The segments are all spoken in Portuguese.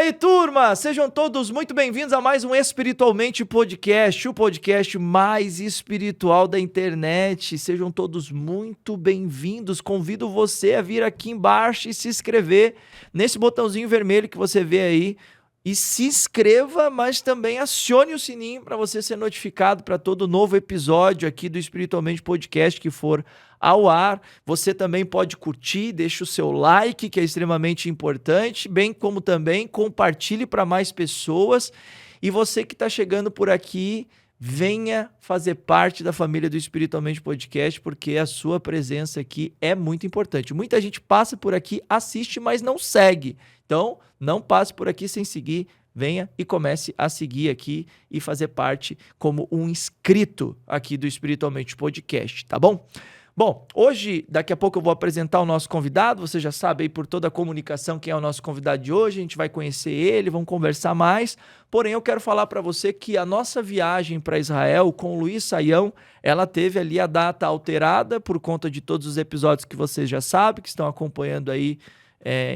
aí, turma? Sejam todos muito bem-vindos a mais um Espiritualmente Podcast, o podcast mais espiritual da internet. Sejam todos muito bem-vindos. Convido você a vir aqui embaixo e se inscrever nesse botãozinho vermelho que você vê aí. E se inscreva, mas também acione o sininho para você ser notificado para todo novo episódio aqui do Espiritualmente Podcast que for ao ar. Você também pode curtir, deixa o seu like, que é extremamente importante, bem como também compartilhe para mais pessoas. E você que está chegando por aqui, venha fazer parte da família do Espiritualmente Podcast, porque a sua presença aqui é muito importante. Muita gente passa por aqui, assiste, mas não segue. Então, não passe por aqui sem seguir. Venha e comece a seguir aqui e fazer parte como um inscrito aqui do Espiritualmente Podcast, tá bom? Bom, hoje, daqui a pouco eu vou apresentar o nosso convidado. Você já sabe aí por toda a comunicação quem é o nosso convidado de hoje. A gente vai conhecer ele, vamos conversar mais. Porém, eu quero falar para você que a nossa viagem para Israel com o Luiz Saião, ela teve ali a data alterada por conta de todos os episódios que vocês já sabem, que estão acompanhando aí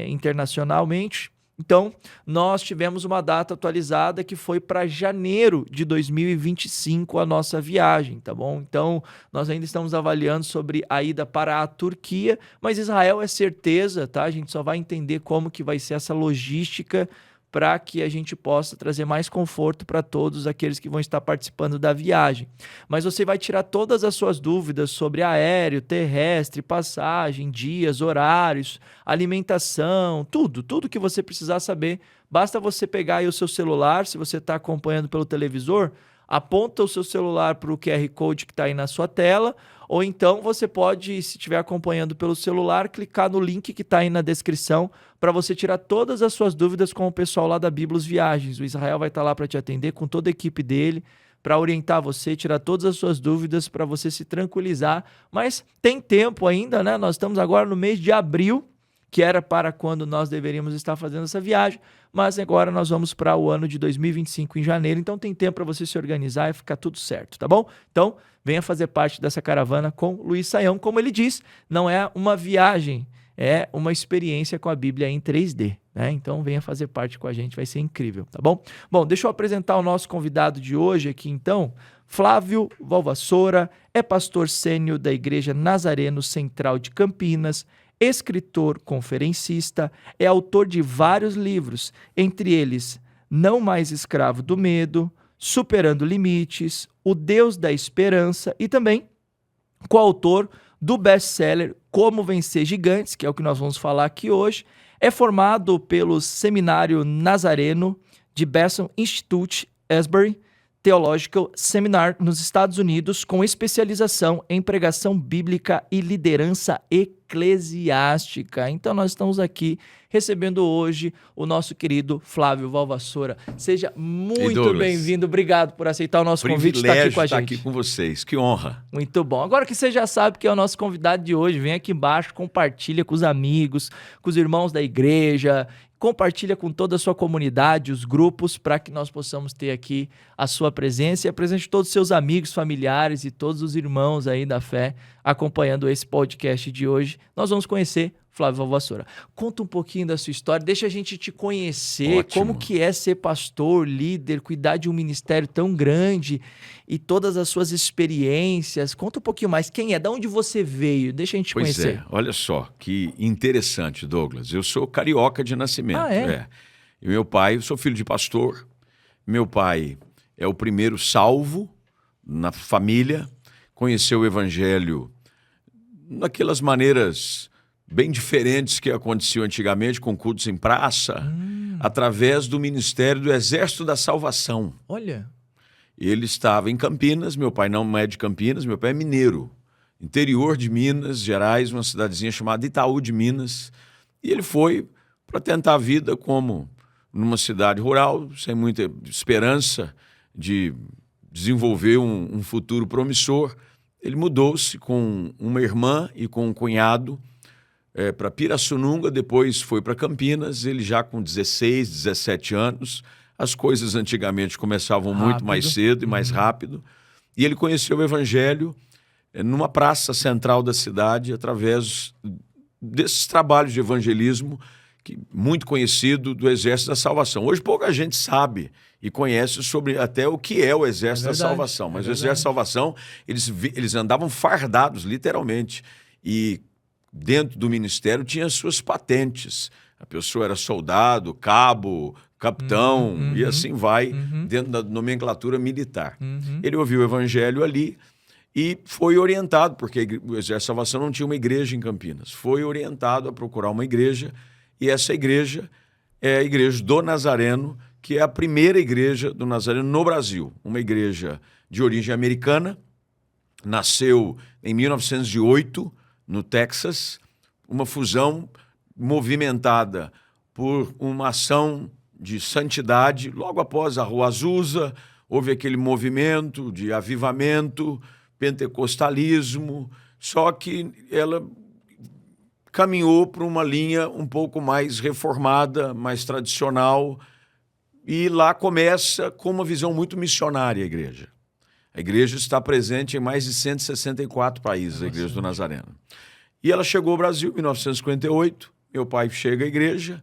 internacionalmente. Então, nós tivemos uma data atualizada que foi para janeiro de 2025 a nossa viagem, tá bom? Então, nós ainda estamos avaliando sobre a ida para a Turquia, mas Israel é certeza, tá? A gente só vai entender como que vai ser essa logística para que a gente possa trazer mais conforto para todos aqueles que vão estar participando da viagem. Mas você vai tirar todas as suas dúvidas sobre aéreo, terrestre, passagem, dias, horários, alimentação, tudo que você precisar saber. Basta você pegar aí o seu celular, se você está acompanhando pelo televisor, aponta o seu celular para o QR Code que está aí na sua tela, ou então você pode, se estiver acompanhando pelo celular, clicar no link que está aí na descrição para você tirar todas as suas dúvidas com o pessoal lá da Biblos Viagens. O Israel vai estar lá para te atender com toda a equipe dele, para orientar você, tirar todas as suas dúvidas, para você se tranquilizar. Mas tem tempo ainda, né? Nós estamos agora no mês de abril, que era para quando nós deveríamos estar fazendo essa viagem, mas agora nós vamos para o ano de 2025 em janeiro, então tem tempo para você se organizar e ficar tudo certo, tá bom? Então, venha fazer parte dessa caravana com Luiz Saião. Como ele diz, não é uma viagem, é uma experiência com a Bíblia em 3D, né? Então, venha fazer parte com a gente, vai ser incrível, tá bom? Bom, deixa eu apresentar o nosso convidado de hoje aqui, então. Flávio Valvassoura é pastor sênior da Igreja Nazareno Central de Campinas, escritor, conferencista, é autor de vários livros, entre eles Não Mais Escravo do Medo, Superando Limites, O Deus da Esperança e também coautor do best-seller Como Vencer Gigantes, que é o que nós vamos falar aqui hoje. É formado pelo Seminário Nazareno de Bethel Institute, Asbury Theological Seminar nos Estados Unidos, com especialização em pregação bíblica e liderança eclesiástica. Então nós estamos aqui recebendo hoje o nosso querido Flávio Valvassoura. Seja muito bem-vindo, obrigado por aceitar o nosso convite e estar aqui com a gente. Privilégio estar aqui com vocês, que honra. Muito bom. Agora que você já sabe que é o nosso convidado de hoje, vem aqui embaixo, compartilha com os amigos, com os irmãos da igreja, compartilha com toda a sua comunidade, os grupos, para que nós possamos ter aqui a sua presença e a presença de todos os seus amigos, familiares e todos os irmãos aí da fé acompanhando esse podcast de hoje. Nós vamos conhecer Flávio Valvassoura. Conta um pouquinho da sua história, deixa a gente te conhecer. Ótimo. Como que é ser pastor, líder, cuidar de um ministério tão grande e todas as suas experiências. Conta um pouquinho mais, quem é, de onde você veio, deixa a gente conhecer. Pois é, olha só, que interessante, Douglas. Eu sou carioca de nascimento. Ah, é? E meu pai, eu sou filho de pastor, meu pai é o primeiro salvo na família, conheceu o evangelho naquelas maneiras bem diferentes que aconteciam antigamente, com cultos em praça, através do ministério do Exército da Salvação. Olha. Ele estava em Campinas, meu pai não é de Campinas, meu pai é mineiro, interior de Minas Gerais, uma cidadezinha chamada Itaú de Minas, e ele foi para tentar a vida como numa cidade rural, sem muita esperança de desenvolver um futuro promissor. Ele mudou-se com uma irmã e com um cunhado para Pirassununga, depois foi para Campinas, ele já com 16, 17 anos. As coisas antigamente começavam muito mais cedo e mais rápido. E ele conheceu o evangelho numa praça central da cidade, através desses trabalhos de evangelismo muito conhecido do Exército da Salvação. Hoje pouca gente sabe e conhece sobre até o que é o Exército da Salvação. Mas o Exército da Salvação, eles andavam fardados, literalmente. E dentro do ministério tinha suas patentes. A pessoa era soldado, cabo, capitão, e assim vai, dentro da nomenclatura militar. Ele ouviu o evangelho ali e foi orientado, porque o Exército da Salvação não tinha uma igreja em Campinas. Foi orientado a procurar uma igreja, e essa igreja é a Igreja do Nazareno, que é a primeira igreja do Nazareno no Brasil. Uma igreja de origem americana, nasceu em 1908, no Texas, uma fusão movimentada por uma ação de santidade. Logo após a Rua Azusa, houve aquele movimento de avivamento, pentecostalismo, só que ela caminhou para uma linha um pouco mais reformada, mais tradicional, e lá começa com uma visão muito missionária a igreja. A igreja está presente em mais de 164 países, a Igreja do Nazareno. E ela chegou ao Brasil em 1958, meu pai chega à igreja,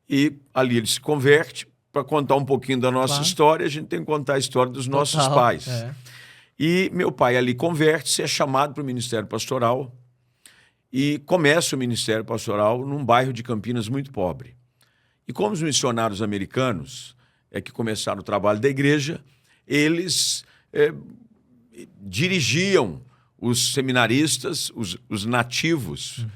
e ali ele se converte. Para contar um pouquinho da nossa história, a gente tem que contar a história dos nossos pais. E meu pai ali converte-se, é chamado para o ministério pastoral, e começa o ministério pastoral num bairro de Campinas muito pobre. E como os missionários americanos que começaram o trabalho da igreja, eles dirigiam os seminaristas, os nativos,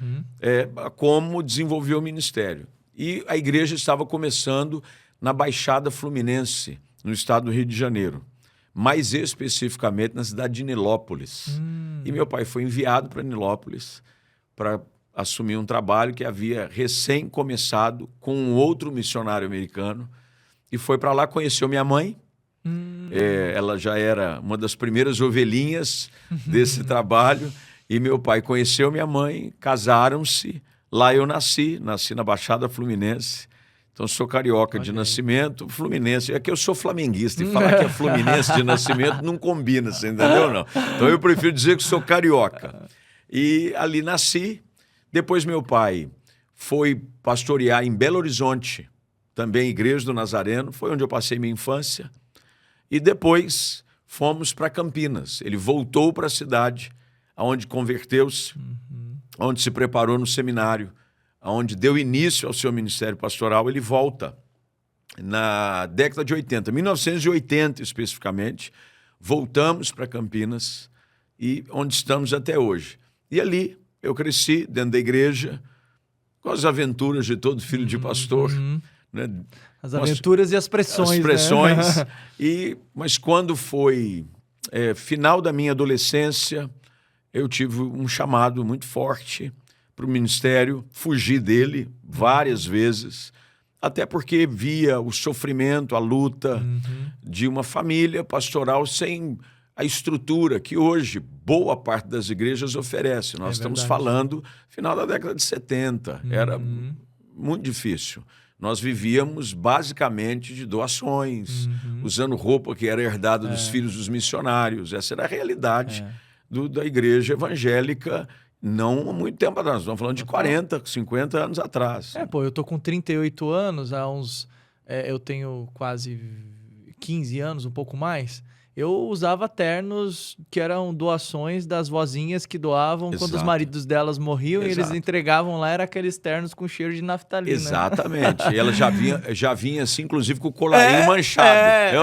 como desenvolver o ministério. E a igreja estava começando na Baixada Fluminense, no estado do Rio de Janeiro, mais especificamente na cidade de Nilópolis. E meu pai foi enviado para Nilópolis para assumir um trabalho que havia recém começado com um outro missionário americano, e foi para lá, conheceu minha mãe. Ela já era uma das primeiras ovelhinhas desse trabalho, e meu pai conheceu minha mãe, casaram-se. Lá eu nasci na Baixada Fluminense. Então, sou carioca de nascimento, fluminense. É que eu sou flamenguista, e falar que é fluminense de nascimento não combina, você entendeu? Não. Então, eu prefiro dizer que sou carioca. E ali nasci. Depois, meu pai foi pastorear em Belo Horizonte, também Igreja do Nazareno, foi onde eu passei minha infância. E depois fomos para Campinas. Ele voltou para a cidade, onde converteu-se, onde se preparou no seminário, onde deu início ao seu ministério pastoral. Ele volta na década de 80, 1980 especificamente, voltamos para Campinas, e onde estamos até hoje. E ali eu cresci dentro da igreja, com as aventuras de todo filho de pastor, né? As aventuras e as pressões. As pressões. Né? Mas quando foi final da minha adolescência, eu tive um chamado muito forte para o ministério, fugi dele várias vezes, até porque via o sofrimento, a luta de uma família pastoral sem a estrutura que hoje boa parte das igrejas oferece. Nós estamos falando final da década de 70, era muito difícil. Nós vivíamos basicamente de doações, usando roupa que era herdada dos filhos dos missionários. Essa era a realidade da igreja evangélica, não há muito tempo atrás. Nós estamos falando de 40, 50 anos atrás. Eu tô com 38 anos, eu tenho quase 15 anos, um pouco mais. Eu usava ternos que eram doações das vozinhas que doavam quando os maridos delas morriam, e eles entregavam lá, era aqueles ternos com cheiro de naftalina. Exatamente. E ela já vinha assim, inclusive com o colarinho manchado.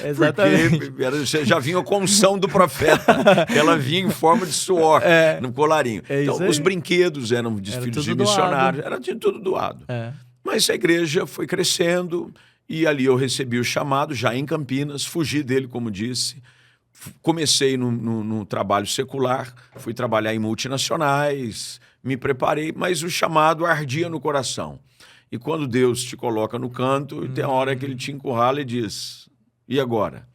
Exatamente. Porque já vinha com a unção do profeta. Ela vinha em forma de suor no colarinho. Então, os brinquedos eram de filhos de missionários, era de tudo doado. Mas a igreja foi crescendo, e ali eu recebi o chamado, já em Campinas, fugi dele, como disse. Comecei no trabalho secular, fui trabalhar em multinacionais, me preparei, mas o chamado ardia no coração. E quando Deus te coloca no canto, tem a hora que ele te encurrala e diz, e agora?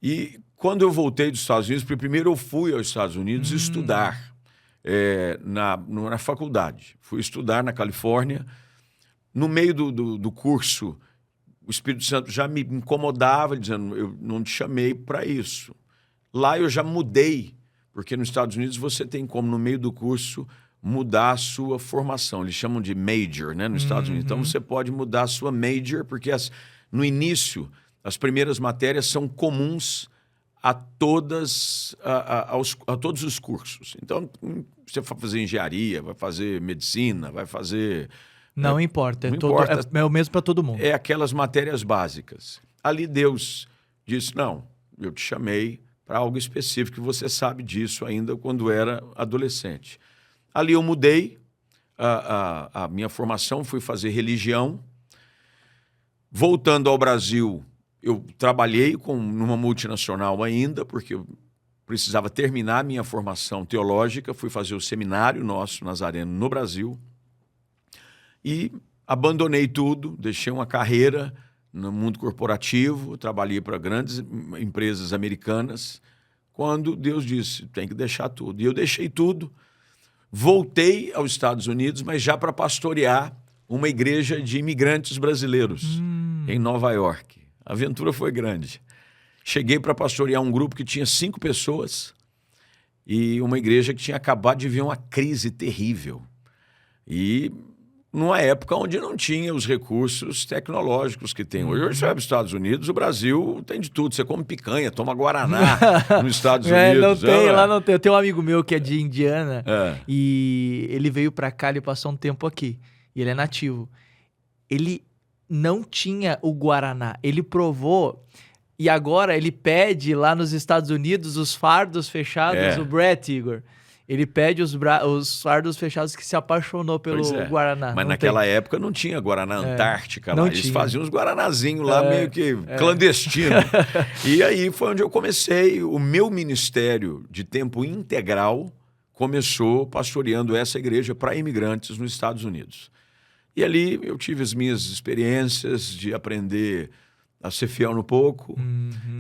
E quando eu voltei dos Estados Unidos, porque primeiro eu fui aos Estados Unidos estudar na faculdade. Fui estudar na Califórnia. No meio do curso, o Espírito Santo já me incomodava, dizendo, eu não te chamei para isso. Lá eu já mudei, porque nos Estados Unidos você tem como, no meio do curso, mudar a sua formação. Eles chamam de major, né, nos Estados Unidos. Então, você pode mudar a sua major, porque no início, as primeiras matérias são comuns a todos os cursos. Então, você vai fazer engenharia, vai fazer medicina, vai fazer... Não importa, não importa. É o mesmo para todo mundo. É aquelas matérias básicas. Ali Deus disse, não, eu te chamei para algo específico, e você sabe disso ainda quando era adolescente. Ali eu mudei a minha formação, fui fazer religião. Voltando ao Brasil, eu trabalhei numa multinacional ainda, porque eu precisava terminar a minha formação teológica, fui fazer o seminário nosso, Nazareno, no Brasil, e abandonei tudo, deixei uma carreira no mundo corporativo, trabalhei para grandes empresas americanas, quando Deus disse, tem que deixar tudo. E eu deixei tudo, voltei aos Estados Unidos, mas já para pastorear uma igreja de imigrantes brasileiros em Nova York. A aventura foi grande. Cheguei para pastorear um grupo que tinha 5 pessoas e uma igreja que tinha acabado de ver uma crise terrível. E numa época onde não tinha os recursos tecnológicos que tem hoje. Hoje você vai para os Estados Unidos, o Brasil tem de tudo. Você come picanha, toma guaraná nos Estados Unidos. Não tem, lá não tem. Eu tenho um amigo meu que é de Indiana É. e ele veio para cá, ele passou um tempo aqui. E ele é nativo. Ele não tinha o guaraná. Ele provou e agora ele pede lá nos Estados Unidos os fardos fechados, o Brett, Igor. Ele pede os fardos fechados que se apaixonou pelo Guaraná. Mas naquela época não tinha Guaraná Antártica lá. Eles faziam uns Guaranazinhos lá meio que clandestino. E aí foi onde eu comecei. O meu ministério de tempo integral começou pastoreando essa igreja para imigrantes nos Estados Unidos. E ali eu tive as minhas experiências de aprender a ser fiel no pouco,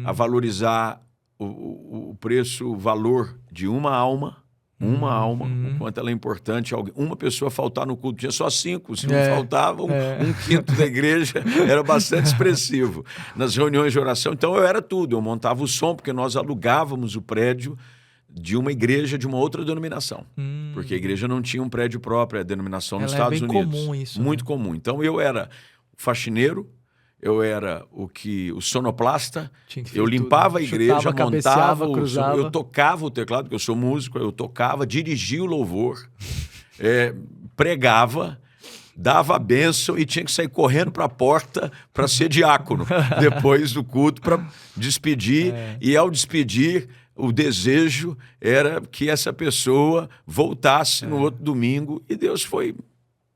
a valorizar o preço, o valor de uma alma, o quanto ela é importante. Uma pessoa faltar no culto, tinha só 5, se não faltava, um quinto da igreja era bastante expressivo. Nas reuniões de oração, então eu era tudo, eu montava o som, porque nós alugávamos o prédio de uma igreja de uma outra denominação, porque a igreja não tinha um prédio próprio, a denominação nos Estados Unidos. É bem comum isso. Muito comum. Então eu era o faxineiro, eu era o sonoplasta, eu limpava a igreja, chutava, montava, cruzava. Eu tocava o teclado, porque eu sou músico, eu tocava, dirigia o louvor, pregava, dava a bênção e tinha que sair correndo para a porta para ser diácono, depois do culto, para despedir. E ao despedir, o desejo era que essa pessoa voltasse no outro domingo, e Deus foi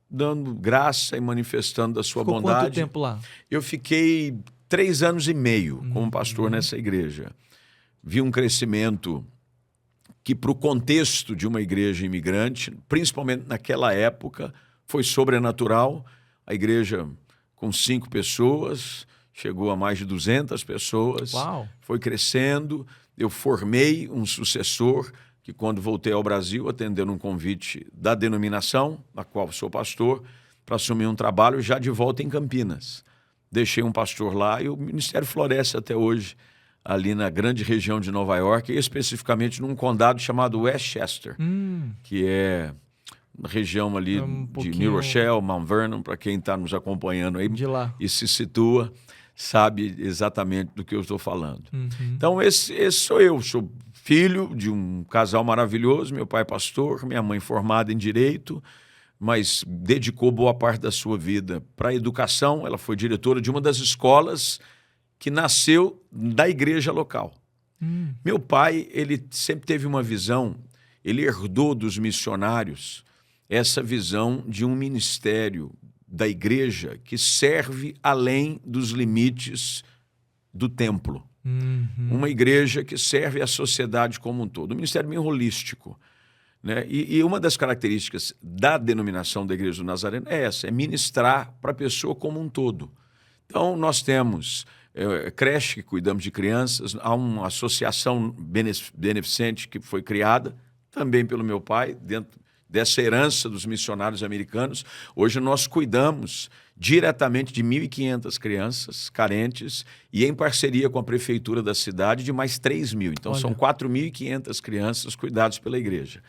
dando graça e manifestando da sua bondade. Quanto tempo lá? Eu fiquei 3 anos e meio como pastor nessa igreja. Vi um crescimento que, para o contexto de uma igreja imigrante, principalmente naquela época, foi sobrenatural. A igreja, com 5 pessoas, chegou a mais de 200 pessoas. Uau. Foi crescendo. Eu formei um sucessor que, quando voltei ao Brasil, atendendo um convite da denominação, da qual sou pastor, para assumir um trabalho já de volta em Campinas. Deixei um pastor lá e o ministério floresce até hoje, ali na grande região de Nova York, e especificamente num condado chamado Westchester, que é na região ali de New Rochelle, Mount Vernon, para quem está nos acompanhando aí de lá. E se situa, sabe exatamente do que eu estou falando. Então, esse sou eu, sou filho de um casal maravilhoso, meu pai é pastor, minha mãe formada em Direito, mas dedicou boa parte da sua vida para a educação. Ela foi diretora de uma das escolas que nasceu da igreja local. Meu pai, ele sempre teve uma visão, ele herdou dos missionários essa visão de um ministério da igreja que serve além dos limites do templo. Uma igreja que serve à sociedade como um todo. Um ministério bem holístico, né? E uma das características da denominação da Igreja do Nazareno é essa, é ministrar para a pessoa como um todo. Então, nós temos creche, que cuidamos de crianças, há uma associação beneficente que foi criada, também pelo meu pai, dentro dessa herança dos missionários americanos. Hoje nós cuidamos diretamente de 1.500 crianças carentes e em parceria com a prefeitura da cidade de mais 3.000. Então, são 4.500 crianças cuidadas pela igreja.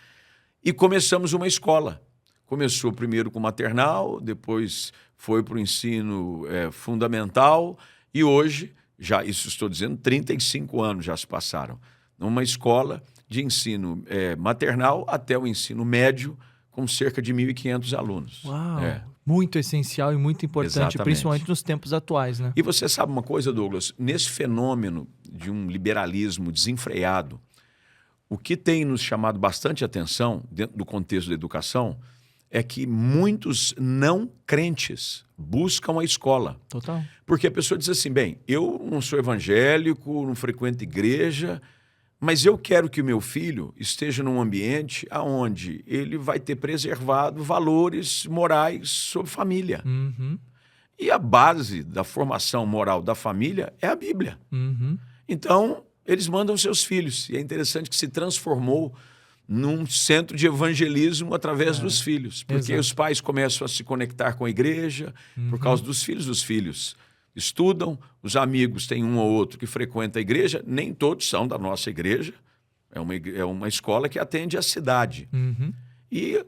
e começamos uma escola. Começou primeiro com maternal, depois foi para o ensino fundamental e hoje, já isso estou dizendo, 35 anos já se passaram, numa escola de ensino maternal até o ensino médio, com cerca de 1.500 alunos. Uau! Muito essencial e muito importante, Exatamente. Principalmente nos tempos atuais, né? E você sabe uma coisa, Douglas? Nesse fenômeno de um liberalismo desenfreado, o que tem nos chamado bastante atenção, dentro do contexto da educação, é que muitos não crentes buscam a escola. Total. Porque a pessoa diz assim, bem, eu não sou evangélico, não frequento igreja, mas eu quero que o meu filho esteja num ambiente onde ele vai ter preservado valores morais sobre família. Uhum. E a base da formação moral da família é a Bíblia. Uhum. Então, eles mandam seus filhos. E é interessante que se transformou num centro de evangelismo através dos filhos. Porque os pais começam a se conectar com a igreja por causa dos filhos. Os filhos estudam, os amigos têm um ou outro que frequenta a igreja. Nem todos são da nossa igreja. É uma escola que atende a cidade. Uhum. E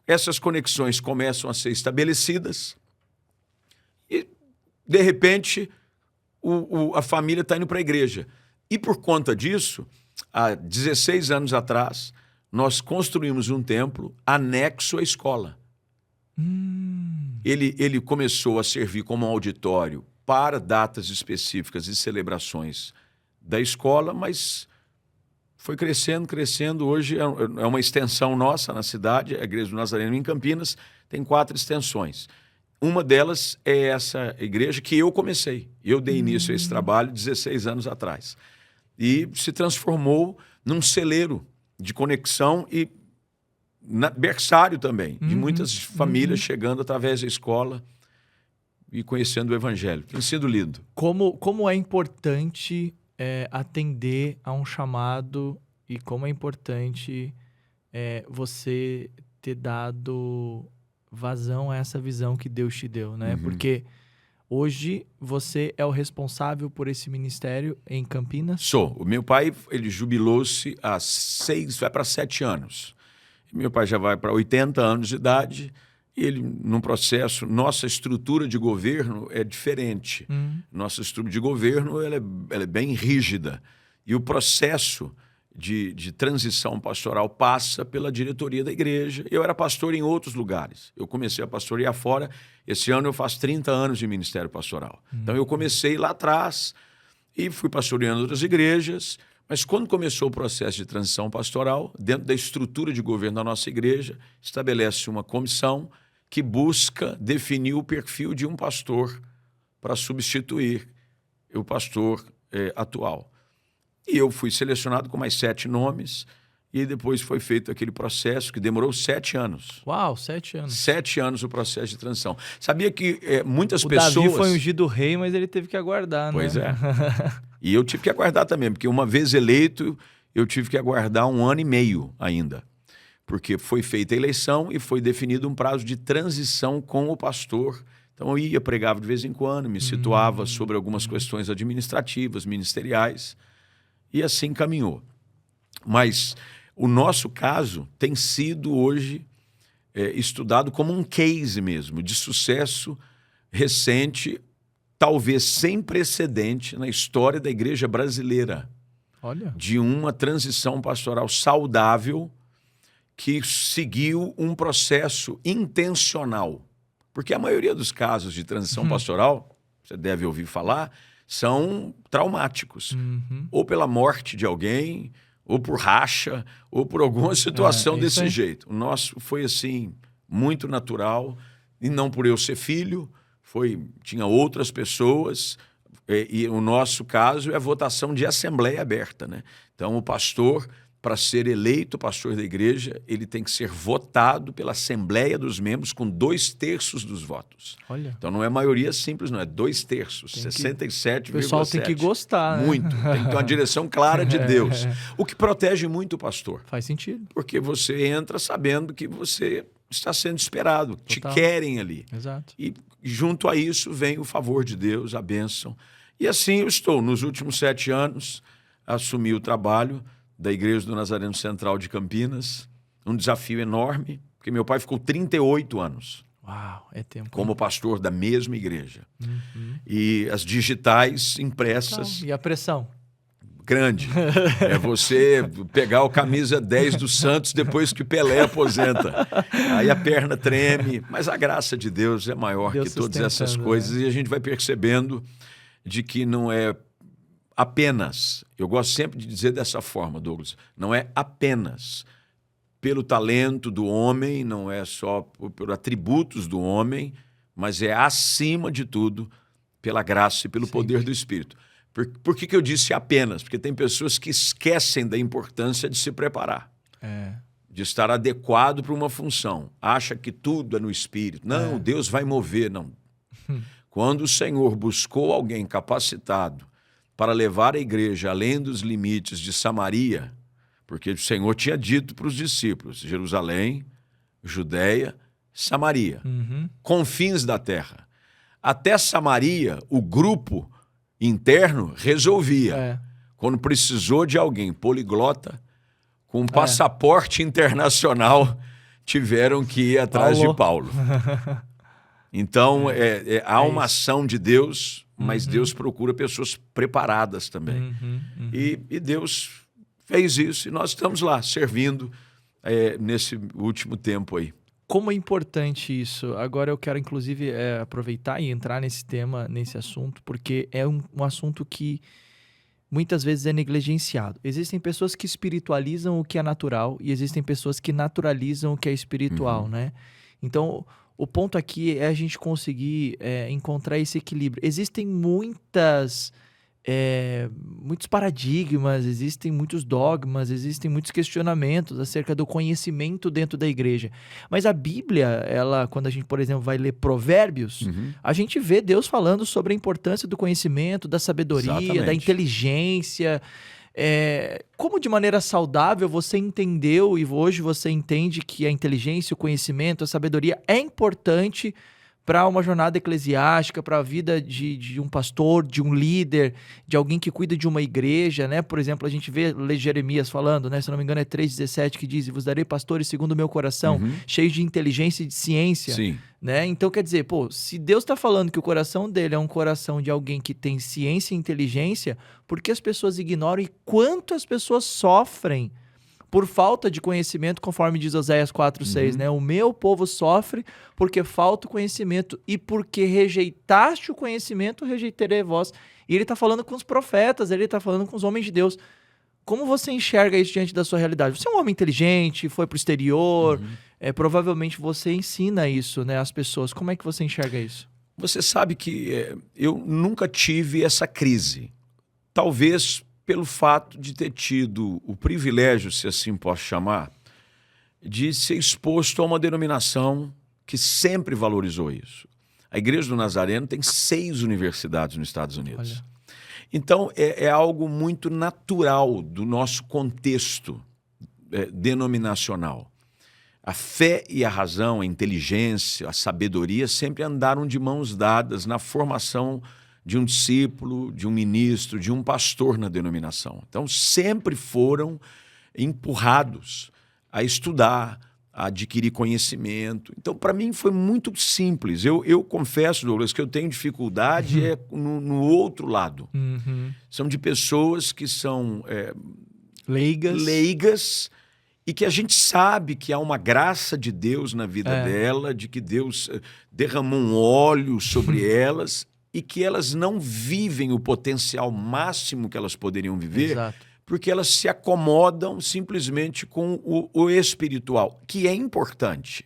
essas conexões começam a ser estabelecidas. E, de repente, a família está indo para a igreja. E, por conta disso, há 16 anos atrás, nós construímos um templo anexo à escola. Ele começou a servir como um auditório para datas específicas e celebrações da escola, mas foi crescendo, crescendo. Hoje é uma extensão nossa na cidade, a Igreja do Nazareno em Campinas, tem 4 extensões. Uma delas é essa igreja que eu comecei. Eu dei início a esse trabalho 16 anos atrás. E se transformou num celeiro de conexão e berçário também, de muitas famílias chegando através da escola e conhecendo o Evangelho. Tem sido lindo. Como é importante atender a um chamado e como é importante você ter dado vazão a essa visão que Deus te deu, né? Porque hoje você é o responsável por esse ministério em Campinas? Sou. O meu pai, ele jubilou-se há 6, vai para 7 anos. Meu pai já vai para 80 anos de idade. E ele, num processo, nossa estrutura de governo é diferente. Nossa estrutura de governo ela é bem rígida. E o processo de transição pastoral passa pela diretoria da igreja. Eu era pastor em outros lugares. Eu comecei a pastorear fora. Esse ano eu faço 30 anos de ministério pastoral. Então eu comecei lá atrás e fui pastoreando outras igrejas. Mas quando começou o processo de transição pastoral, dentro da estrutura de governo da nossa igreja, estabelece uma comissão que busca definir o perfil de um pastor para substituir o pastor atual. E eu fui selecionado com mais 7 nomes e depois foi feito aquele processo que demorou 7 anos. Uau, 7 anos. 7 anos o processo de transição. Sabia que muitas O pessoas... Davi foi ungido rei, mas ele teve que aguardar, né? Pois é. E eu tive que aguardar também, porque uma vez eleito, eu tive que aguardar 1 ano e meio ainda. Porque foi feita a eleição e foi definido um prazo de transição com o pastor. Então eu ia, pregava de vez em quando, me situava sobre algumas questões administrativas, ministeriais, e assim caminhou. Mas o nosso caso tem sido hoje estudado como um case mesmo, de sucesso recente, talvez sem precedente na história da igreja brasileira. Olha. De uma transição pastoral saudável que seguiu um processo intencional. Porque a maioria dos casos de transição pastoral, você deve ouvir falar, são traumáticos. Ou pela morte de alguém, ou por racha, ou por alguma situação desse jeito. O nosso foi assim, muito natural, e não por eu ser filho, tinha outras pessoas, e o nosso caso é a votação de assembleia aberta, né? Então o pastor, para ser eleito pastor da igreja, ele tem que ser votado pela assembleia dos membros com 2/3 dos votos. Olha. Então não é maioria simples, não, é 2/3, 67,7%. O pessoal tem que gostar, né? Muito, tem que ter uma direção clara de Deus. O que protege muito o pastor. Faz sentido. Porque você entra sabendo que você está sendo esperado, te querem ali. Exato. E junto a isso vem o favor de Deus, a bênção. E assim eu estou, nos últimos 7 anos, assumi o trabalho da Igreja do Nazareno Central de Campinas, um desafio enorme, porque meu pai ficou 38 anos Uau, é tempo. como pastor da mesma igreja. Uhum. E as digitais impressas, E a pressão? grande. É você pegar o camisa 10 do Santos depois que o Pelé aposenta. Aí a perna treme, mas a graça de Deus é maior Deus que todas essas sustentando, coisas, né? e a gente vai percebendo de que não é apenas, eu gosto sempre de dizer dessa forma, Douglas, não é apenas pelo talento do homem, não é só por atributos do homem, mas é acima de tudo pela graça e pelo poder do Espírito. Por que eu disse apenas? Porque tem pessoas que esquecem da importância de se preparar, de estar adequado para uma função. Acha que tudo é no Espírito. Não, Deus vai mover. Não. Quando o Senhor buscou alguém capacitado para levar a igreja além dos limites de Samaria, porque o Senhor tinha dito para os discípulos, Jerusalém, Judéia, Samaria, confins da terra. Até Samaria, o grupo interno resolvia. Quando precisou de alguém poliglota, com um passaporte internacional, tiveram que ir atrás de Paulo. Então, há uma ação de Deus, mas Deus procura pessoas preparadas também. E Deus fez isso, e nós estamos lá, servindo nesse último tempo aí. Como é importante isso. Agora eu quero, inclusive, aproveitar e entrar nesse tema, nesse assunto, porque é um assunto que muitas vezes é negligenciado. Existem pessoas que espiritualizam o que é natural e existem pessoas que naturalizam o que é espiritual, né? Então, o ponto aqui é a gente conseguir encontrar esse equilíbrio. Existem muitos paradigmas, existem muitos dogmas, existem muitos questionamentos acerca do conhecimento dentro da igreja. Mas a Bíblia, quando a gente, por exemplo, vai ler Provérbios, a gente vê Deus falando sobre a importância do conhecimento, da sabedoria, da inteligência. Como de maneira saudável você entendeu e hoje você entende que a inteligência, o conhecimento, a sabedoria é importante para uma jornada eclesiástica, para a vida de um pastor, de um líder, de alguém que cuida de uma igreja, né? Por exemplo, a gente lê Jeremias falando, né? Se não me engano é 3,17 que diz: "Vos darei pastores segundo o meu coração, cheios de inteligência e de ciência." Sim. Né? Então, quer dizer, se Deus está falando que o coração dele é um coração de alguém que tem ciência e inteligência, por que as pessoas ignoram e quanto as pessoas sofrem por falta de conhecimento, conforme diz Oséias 4,6, né? "O meu povo sofre porque falta o conhecimento, e porque rejeitaste o conhecimento, rejeitarei vós." E ele está falando com os profetas, ele está falando com os homens de Deus. Como você enxerga isso diante da sua realidade? Você é um homem inteligente, foi para o exterior, provavelmente você ensina isso, né, às pessoas. Como é que você enxerga isso? Você sabe que eu nunca tive essa crise. Talvez pelo fato de ter tido o privilégio, se assim posso chamar, de ser exposto a uma denominação que sempre valorizou isso. A Igreja do Nazareno tem 6 universidades nos Estados Unidos. Olha. Então, é algo muito natural do nosso contexto denominacional. A fé e a razão, a inteligência, a sabedoria sempre andaram de mãos dadas na formação de um discípulo, de um ministro, de um pastor na denominação. Então, sempre foram empurrados a estudar, a adquirir conhecimento. Então, para mim, foi muito simples. Eu confesso, Douglas, que eu tenho dificuldade no outro lado. São de pessoas que são leigas e que a gente sabe que há uma graça de Deus na vida dela, de que Deus derramou um óleo sobre elas, e que elas não vivem o potencial máximo que elas poderiam viver, porque elas se acomodam simplesmente com o espiritual, que é importante.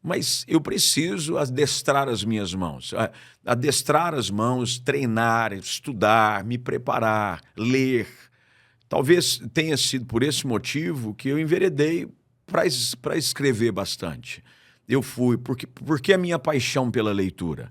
Mas eu preciso adestrar as minhas mãos, adestrar as mãos, treinar, estudar, me preparar, ler. Talvez tenha sido por esse motivo que eu enveredei para escrever bastante. Eu fui, porque a minha paixão pela leitura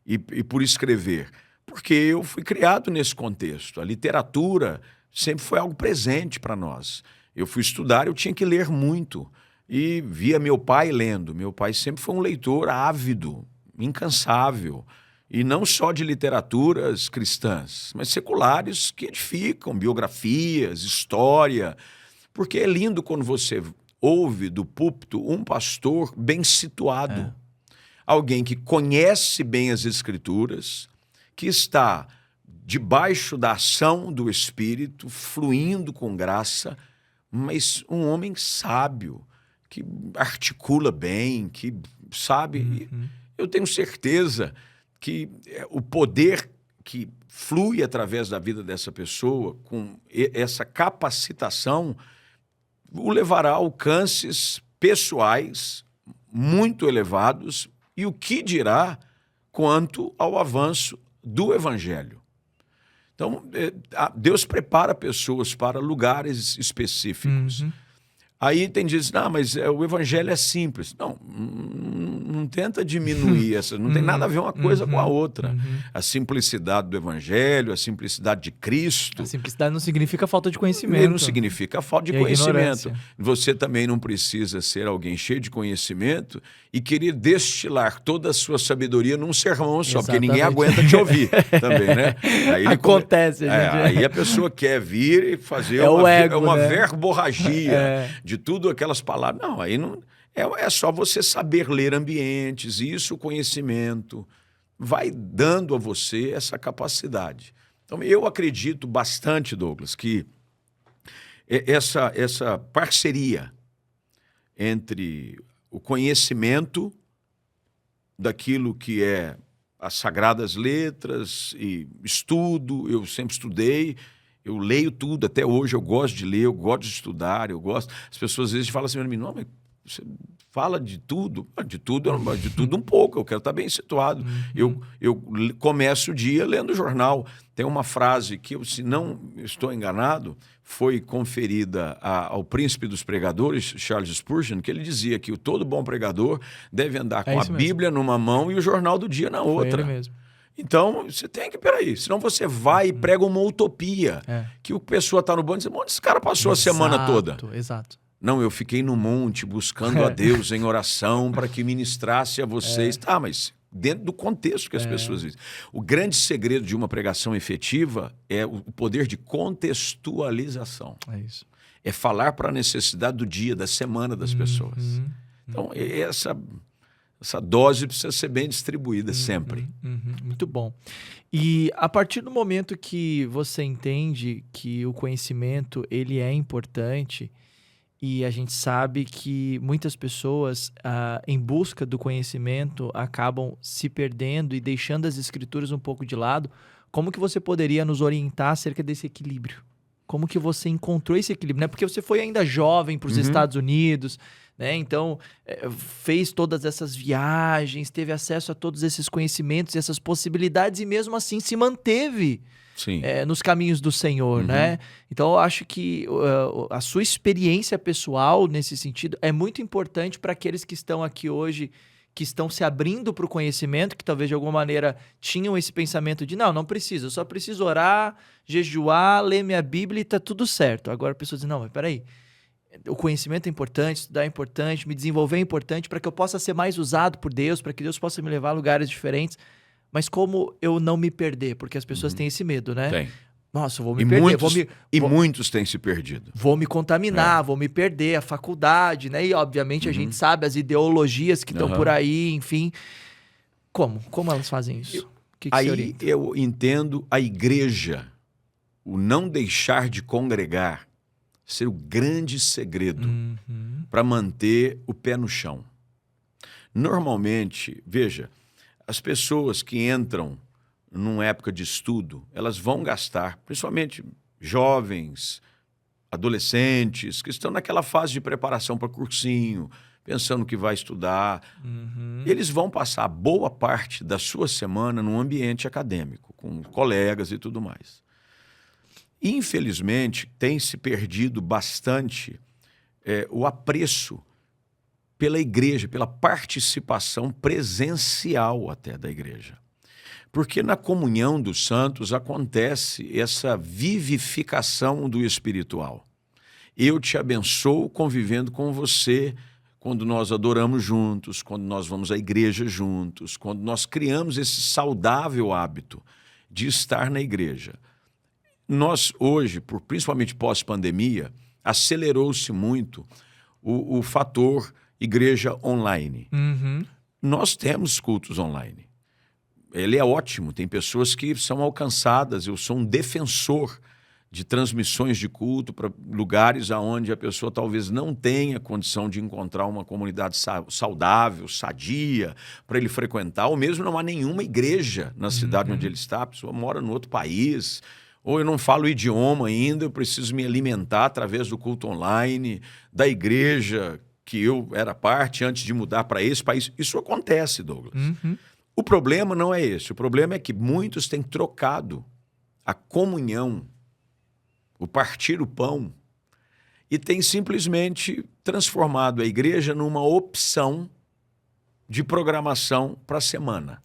e por escrever? Porque eu fui criado nesse contexto. A literatura sempre foi algo presente para nós. Eu fui estudar, eu tinha que ler muito. E via meu pai lendo. Meu pai sempre foi um leitor ávido, incansável. E não só de literaturas cristãs, mas seculares que edificam, biografias, história. Porque é lindo quando você ouve do púlpito um pastor bem situado. Alguém que conhece bem as Escrituras, que está debaixo da ação do Espírito, fluindo com graça, mas um homem sábio, que articula bem, que sabe. Eu tenho certeza que o poder que flui através da vida dessa pessoa, com essa capacitação, o levará a alcances pessoais muito elevados, e o que dirá quanto ao avanço do Evangelho. Então, Deus prepara pessoas para lugares específicos. Aí tem gente que diz, mas o Evangelho é simples. Não tenta diminuir essa, não tem nada a ver uma coisa com a outra. A simplicidade do Evangelho, a simplicidade de Cristo. A simplicidade não significa falta de conhecimento. Não significa falta de conhecimento. Você também não precisa ser alguém cheio de conhecimento e querer destilar toda a sua sabedoria num sermão só, porque ninguém aguenta te ouvir também, né? Aí acontece, gente. Aí a pessoa quer vir e fazer uma verborragia de tudo aquelas palavras. Não, aí não é só você saber ler ambientes, e isso, o conhecimento vai dando a você essa capacidade. Então, eu acredito bastante, Douglas, que essa parceria entre o conhecimento daquilo que é as Sagradas Letras e estudo, eu sempre estudei, eu leio tudo, até hoje eu gosto de ler, eu gosto de estudar, eu gosto. As pessoas às vezes falam assim para mim, não, mas você fala de tudo um pouco, eu quero estar bem situado. Eu começo o dia lendo o jornal. Tem uma frase que, se não estou enganado, foi conferida ao príncipe dos pregadores, Charles Spurgeon, que ele dizia que todo bom pregador deve andar com a Bíblia numa mão e o jornal do dia na outra. Foi ele mesmo. Então, você tem que, peraí, senão você vai e prega uma utopia, que o pessoa está no banco e diz, onde esse cara passou a semana toda? Exato. Não, eu fiquei no monte buscando a Deus em oração para que ministrasse a vocês. Tá, mas dentro do contexto que as pessoas vivem. O grande segredo de uma pregação efetiva é o poder de contextualização. É isso. É falar para a necessidade do dia, da semana das pessoas. Então, essa dose precisa ser bem distribuída sempre. Muito bom. E a partir do momento que você entende que o conhecimento ele é importante, e a gente sabe que muitas pessoas, em busca do conhecimento, acabam se perdendo e deixando as escrituras um pouco de lado, como que você poderia nos orientar acerca desse equilíbrio? Como que você encontrou esse equilíbrio? Né? Porque você foi ainda jovem para os Estados Unidos, né? Então fez todas essas viagens, teve acesso a todos esses conhecimentos e essas possibilidades, e mesmo assim se manteve nos caminhos do Senhor, né? Então eu acho que a sua experiência pessoal nesse sentido é muito importante para aqueles que estão aqui hoje, que estão se abrindo para o conhecimento, que talvez de alguma maneira tinham esse pensamento de não preciso, eu só preciso orar, jejuar, ler minha Bíblia e tá tudo certo. Agora a pessoa diz, não, mas peraí, o conhecimento é importante, estudar é importante, me desenvolver é importante para que eu possa ser mais usado por Deus, para que Deus possa me levar a lugares diferentes. Mas como eu não me perder? Porque as pessoas têm esse medo, né? Tem. Nossa, eu vou me perder. Muitos têm se perdido. Vou me contaminar, vou me perder, a faculdade, né? E, obviamente, a gente sabe as ideologias que estão por aí, enfim. Como elas fazem isso? Que aí eu entendo a igreja, o não deixar de congregar, ser o grande segredo para manter o pé no chão. Normalmente, veja, as pessoas que entram numa época de estudo, elas vão gastar, principalmente jovens, adolescentes, que estão naquela fase de preparação para cursinho, pensando que vai estudar. Eles vão passar boa parte da sua semana num ambiente acadêmico, com colegas e tudo mais. Infelizmente, tem se perdido bastante o apreço pela igreja, pela participação presencial até da igreja. Porque na comunhão dos santos acontece essa vivificação do espiritual. Eu te abençoo convivendo com você quando nós adoramos juntos, quando nós vamos à igreja juntos, quando nós criamos esse saudável hábito de estar na igreja. Nós hoje, principalmente pós-pandemia, acelerou-se muito o fator igreja online. Uhum. Nós temos cultos online. Ele é ótimo, tem pessoas que são alcançadas. Eu sou um defensor de transmissões de culto para lugares onde a pessoa talvez não tenha condição de encontrar uma comunidade saudável, sadia, para ele frequentar, ou mesmo não há nenhuma igreja na cidade onde ele está, a pessoa mora no outro país, ou eu não falo o idioma ainda, eu preciso me alimentar através do culto online, da igreja que eu era parte antes de mudar para esse país. Isso acontece, Douglas. Uhum. O problema não é esse. O problema é que muitos têm trocado a comunhão, o partir o pão, e têm simplesmente transformado a igreja numa opção de programação para a semana.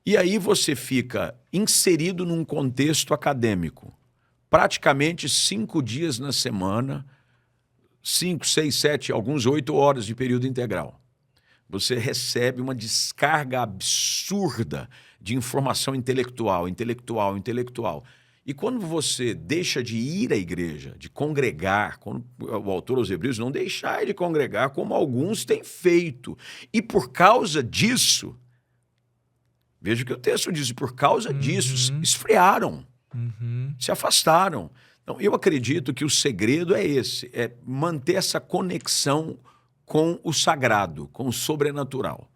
E aí você fica inserido num contexto acadêmico, praticamente 5 dias na semana, 5, 6, 7, alguns 8 horas de período integral. Você recebe uma descarga absurda de informação intelectual. E quando você deixa de ir à igreja, de congregar, quando o autor aos Hebreus não deixar de congregar, como alguns têm feito. E por causa disso, veja o que o texto diz, por causa disso, esfriaram, se afastaram. Então, eu acredito que o segredo é esse, é manter essa conexão com o sagrado, com o sobrenatural.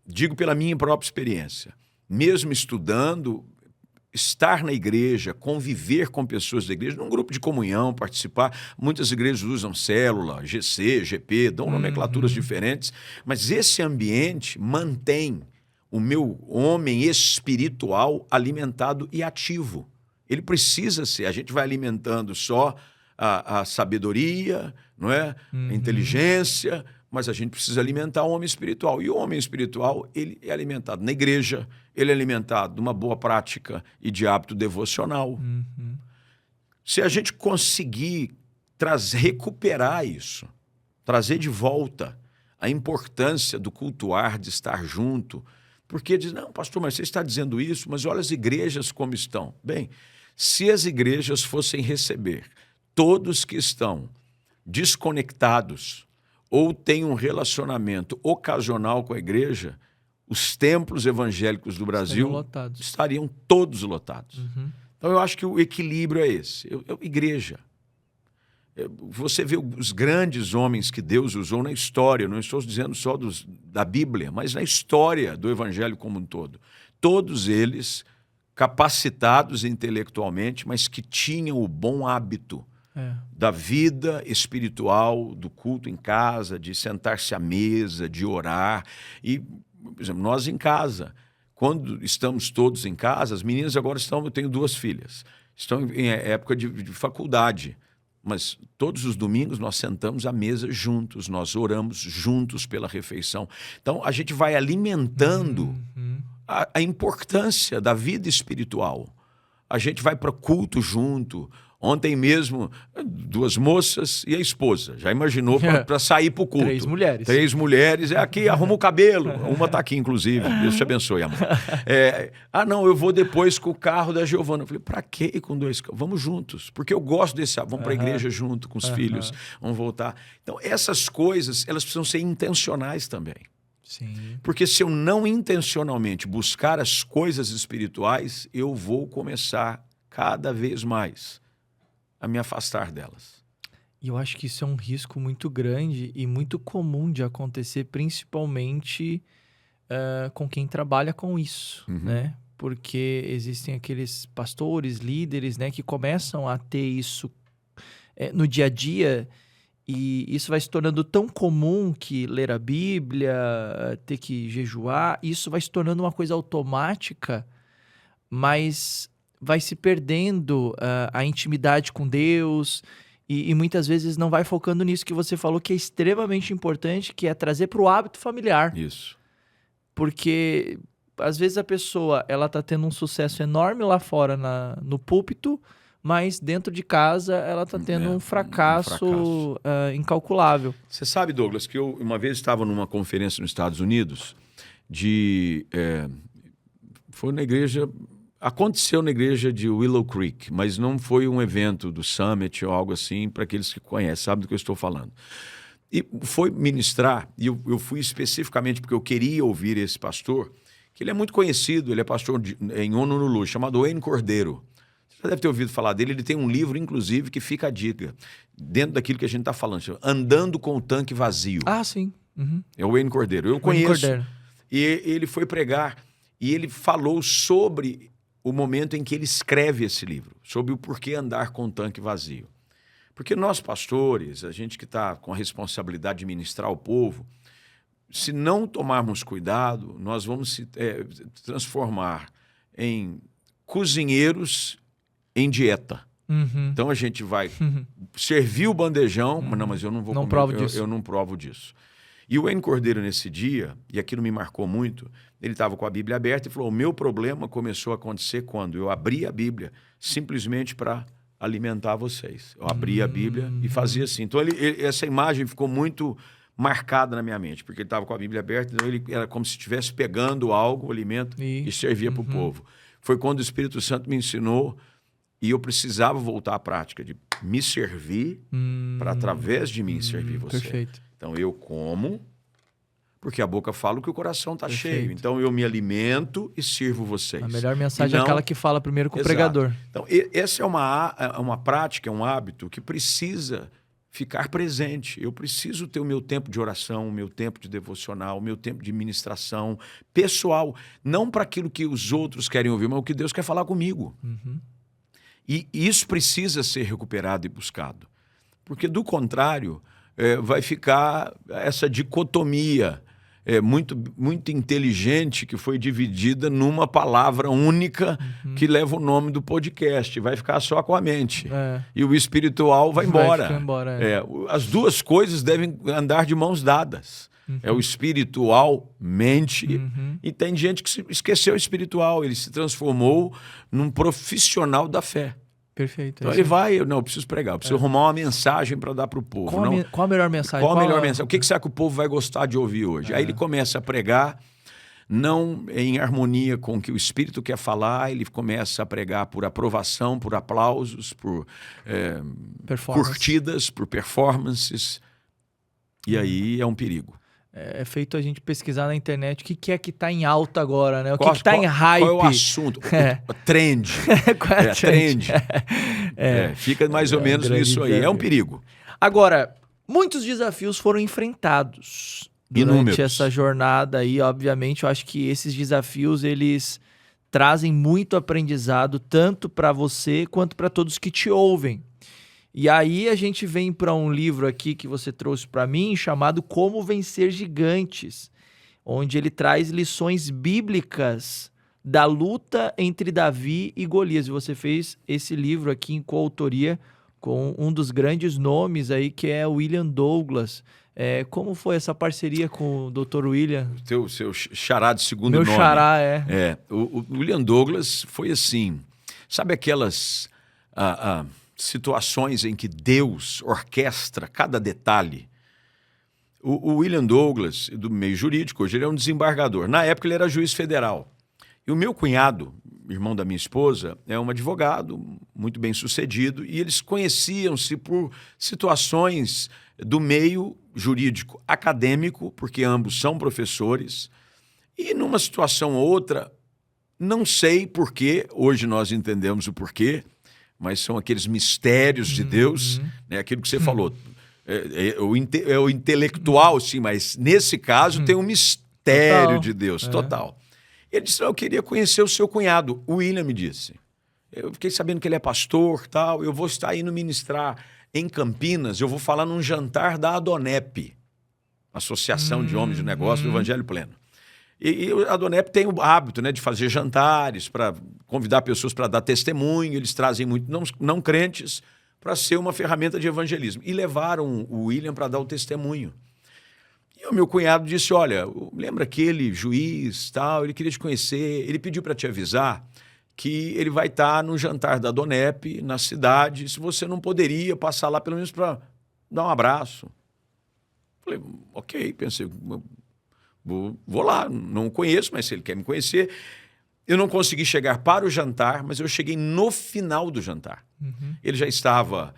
Digo pela minha própria experiência. Mesmo estudando, estar na igreja, conviver com pessoas da igreja, num grupo de comunhão, participar. Muitas igrejas usam célula, GC, GP, dão nomenclaturas diferentes, mas esse ambiente mantém o meu homem espiritual alimentado e ativo. Ele precisa ser. A gente vai alimentando só a sabedoria, não é? A inteligência, mas a gente precisa alimentar o homem espiritual. E o homem espiritual, ele é alimentado na igreja, ele é alimentado de uma boa prática e de hábito devocional. Se a gente conseguir recuperar isso, trazer de volta a importância do cultuar, de estar junto, porque diz, não, pastor, mas você está dizendo isso, mas olha as igrejas como estão. Bem, se as igrejas fossem receber todos que estão desconectados ou têm um relacionamento ocasional com a igreja, os templos evangélicos do Brasil estariam todos lotados. Então eu acho que o equilíbrio é esse. Igreja. Você vê os grandes homens que Deus usou na história, não estou dizendo só da Bíblia, mas na história do evangelho como um todo. Todos eles capacitados intelectualmente, mas que tinham o bom hábito da vida espiritual, do culto em casa, de sentar-se à mesa, de orar. E, por exemplo, nós em casa, quando estamos todos em casa, as meninas agora eu tenho 2 filhas, estão em época de faculdade, mas todos os domingos nós sentamos à mesa juntos, nós oramos juntos pela refeição. Então, a gente vai alimentando a importância da vida espiritual. A gente vai para culto junto. Ontem mesmo, 2 moças e a esposa. Já imaginou para sair para o culto? 3 mulheres. 3 mulheres. Aqui, arruma o cabelo. Uma está aqui, inclusive. Deus te abençoe, amor. Não, eu vou depois com o carro da Giovana. Eu falei, para quê com 2 carros? Vamos juntos. Porque eu gosto desse... Vamos para a igreja junto com os filhos. Vamos voltar. Então, essas coisas, elas precisam ser intencionais também. Sim. Porque se eu não intencionalmente buscar as coisas espirituais, eu vou começar cada vez mais a me afastar delas. E eu acho que isso é um risco muito grande e muito comum de acontecer, principalmente com quem trabalha com isso, né? Porque existem aqueles pastores, líderes, né, que começam a ter isso no dia a dia. E isso vai se tornando tão comum que ler a Bíblia, ter que jejuar, isso vai se tornando uma coisa automática, mas vai se perdendo a intimidade com Deus e muitas vezes não vai focando nisso que você falou, que é extremamente importante, que é trazer para o hábito familiar. Isso. Porque às vezes a pessoa ela está tendo um sucesso enorme lá fora no púlpito, mas dentro de casa ela está tendo um fracasso incalculável. Você sabe, Douglas, que eu uma vez estava numa conferência nos Estados Unidos foi na igreja... Aconteceu na igreja de Willow Creek, mas não foi um evento do Summit ou algo assim, para aqueles que conhecem, sabem do que eu estou falando. E foi ministrar, e eu fui especificamente porque eu queria ouvir esse pastor, que ele é muito conhecido, ele é pastor em Honolulu, chamado Wayne Cordeiro. Você já deve ter ouvido falar dele, ele tem um livro, inclusive, que fica a dica, dentro daquilo que a gente está falando, chama Andando com o Tanque Vazio. Ah, sim. Uhum. É o Wayne Cordeiro. Eu conheço. E ele foi pregar, e ele falou sobre o momento em que ele escreve esse livro, sobre o porquê andar com o tanque vazio. Porque nós, pastores, a gente que está com a responsabilidade de ministrar o povo, se não tomarmos cuidado, nós vamos se transformar em cozinheiros em dieta. Uhum. Então a gente vai servir o bandejão, mas eu não vou comer, eu não provo disso. E o Wayne Cordeiro, nesse dia, e aquilo me marcou muito, ele estava com a Bíblia aberta e falou, o meu problema começou a acontecer quando eu abri a Bíblia simplesmente para alimentar vocês. Eu abria a Bíblia e fazia assim. Então, essa imagem ficou muito marcada na minha mente, porque ele estava com a Bíblia aberta, então ele era como se estivesse pegando algo, o alimento, e servia para o povo. Foi quando o Espírito Santo me ensinou e eu precisava voltar à prática de me servir para, através de mim, servir você. Perfeito. Então, eu como, porque a boca fala o que o coração está cheio. Então, eu me alimento e sirvo vocês. A melhor mensagem é aquela que fala primeiro com o pregador. Então, essa é uma prática, é um hábito que precisa ficar presente. Eu preciso ter o meu tempo de oração, o meu tempo de devocional, o meu tempo de ministração pessoal. Não para aquilo que os outros querem ouvir, mas o que Deus quer falar comigo. E isso precisa ser recuperado e buscado. Porque, do contrário, vai ficar essa dicotomia muito inteligente que foi dividida numa palavra única que leva o nome do podcast. Vai ficar só com a mente. E o espiritual vai embora. As duas coisas devem andar de mãos dadas. É o espiritual, mente. E tem gente que esqueceu o espiritual. Ele se transformou num profissional da fé. Perfeito. Então ele vai, eu preciso pregar, eu preciso arrumar uma mensagem para dar para o povo. Qual a melhor mensagem? Qual a melhor mensagem? O que será que o povo vai gostar de ouvir hoje? Aí ele começa a pregar, não em harmonia com o que o Espírito quer falar, ele começa a pregar por aprovação, por aplausos, por curtidas, por performances. E aí é um perigo. É feito a gente pesquisar na internet o que é que está em alta agora, né? O que está em hype. Qual é o assunto? O trend. Qual é a trend? Fica mais ou menos nisso aí. É um perigo. Agora, muitos desafios foram enfrentados durante essa jornada aí. Obviamente, eu acho que esses desafios, eles trazem muito aprendizado, tanto para você quanto para todos que te ouvem. E aí a gente vem para um livro aqui que você trouxe para mim, chamado Como Vencer Gigantes, onde ele traz lições bíblicas da luta entre Davi e Golias. E você fez esse livro aqui em coautoria com um dos grandes nomes aí, que é William Douglas. Como foi essa parceria com o Dr. William? Seu xará de segundo nome. Meu xará, O William Douglas foi assim, sabe aquelas situações em que Deus orquestra cada detalhe? O William Douglas, do meio jurídico, hoje ele é um desembargador. Na época ele era juiz federal. E o meu cunhado, irmão da minha esposa, é um advogado muito bem sucedido, e eles conheciam-se por situações do meio jurídico acadêmico, porque ambos são professores, e numa situação ou outra, não sei porquê, hoje nós entendemos o porquê, mas são aqueles mistérios de Deus, né? Aquilo que você falou. É o intelectual, sim, mas nesse caso tem um mistério total. De Deus, total. Ele disse, eu queria conhecer o seu cunhado. O William me disse. Eu fiquei sabendo que ele é pastor, tal. Eu vou estar indo ministrar em Campinas, eu vou falar num jantar da Adonep, Associação de Homens de Negócio do Evangelho Pleno. E a Adonep tem o hábito, né, de fazer jantares, para convidar pessoas para dar testemunho. Eles trazem muito não crentes para ser uma ferramenta de evangelismo. E levaram o William para dar o testemunho. E o meu cunhado disse, olha, lembra aquele juiz, tal, ele queria te conhecer, ele pediu para te avisar que ele vai estar no jantar da Adonep, na cidade, se você não poderia passar lá pelo menos para dar um abraço. Falei, ok, pensei, vou lá, não o conheço, mas se ele quer me conhecer. Eu não consegui chegar para o jantar, mas eu cheguei no final do jantar. Ele já estava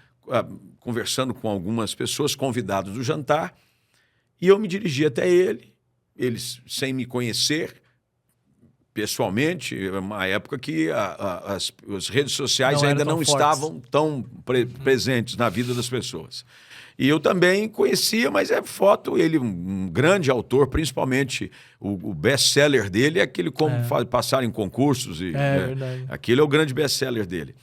conversando com algumas pessoas, convidados do jantar, e eu me dirigi até ele, eles sem me conhecer pessoalmente, uma época que as redes sociais ainda não estavam tão presentes na vida das pessoas. E eu também conhecia, mas é foto, ele um grande autor, principalmente o best-seller dele é aquele como passar em concursos. Verdade. Aquele é o grande best-seller dele.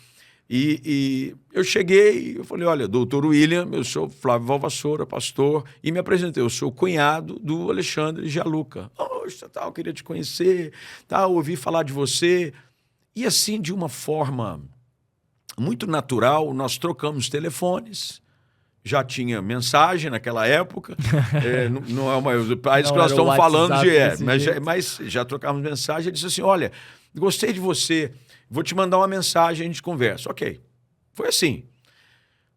E eu cheguei, eu falei, olha, doutor William, eu sou Flávio Valvassoura, pastor, e me apresentei, eu sou o cunhado do Alexandre Gianluca. Poxa, tal, queria te conhecer, tal, ouvi falar de você. E assim, de uma forma muito natural, nós trocamos telefones, já tinha mensagem naquela época, não é uma país que nós estamos falando mas já trocamos mensagem, ele disse assim, olha, gostei de você, vou te mandar uma mensagem, a gente conversa. Ok, foi assim.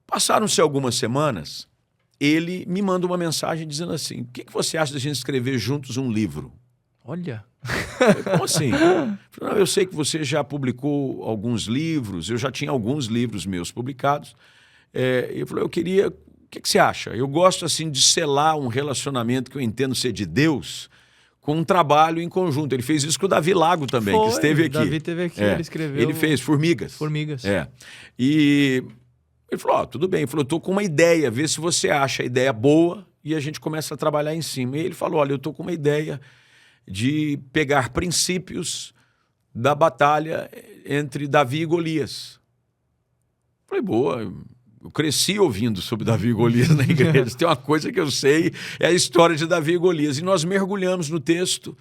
Passaram-se algumas semanas, ele me manda uma mensagem dizendo assim, o que você acha de a gente escrever juntos um livro? Olha. Como assim? Eu sei que você já publicou alguns livros, eu já tinha alguns livros meus publicados. Eu falei, eu queria... O que você acha? Eu gosto assim de selar um relacionamento que eu entendo ser de Deus com um trabalho em conjunto. Ele fez isso com o Davi Lago também, que esteve aqui. Davi esteve aqui, ele escreveu... Ele fez Formigas. Formigas. E ele falou, tudo bem. Ele falou, eu estou com uma ideia, vê se você acha a ideia boa e a gente começa a trabalhar em cima. E ele falou, olha, eu estou com uma ideia de pegar princípios da batalha entre Davi e Golias. Falei, boa, eu cresci ouvindo sobre Davi e Golias na igreja. Tem uma coisa que eu sei, é a história de Davi e Golias. E nós mergulhamos no texto,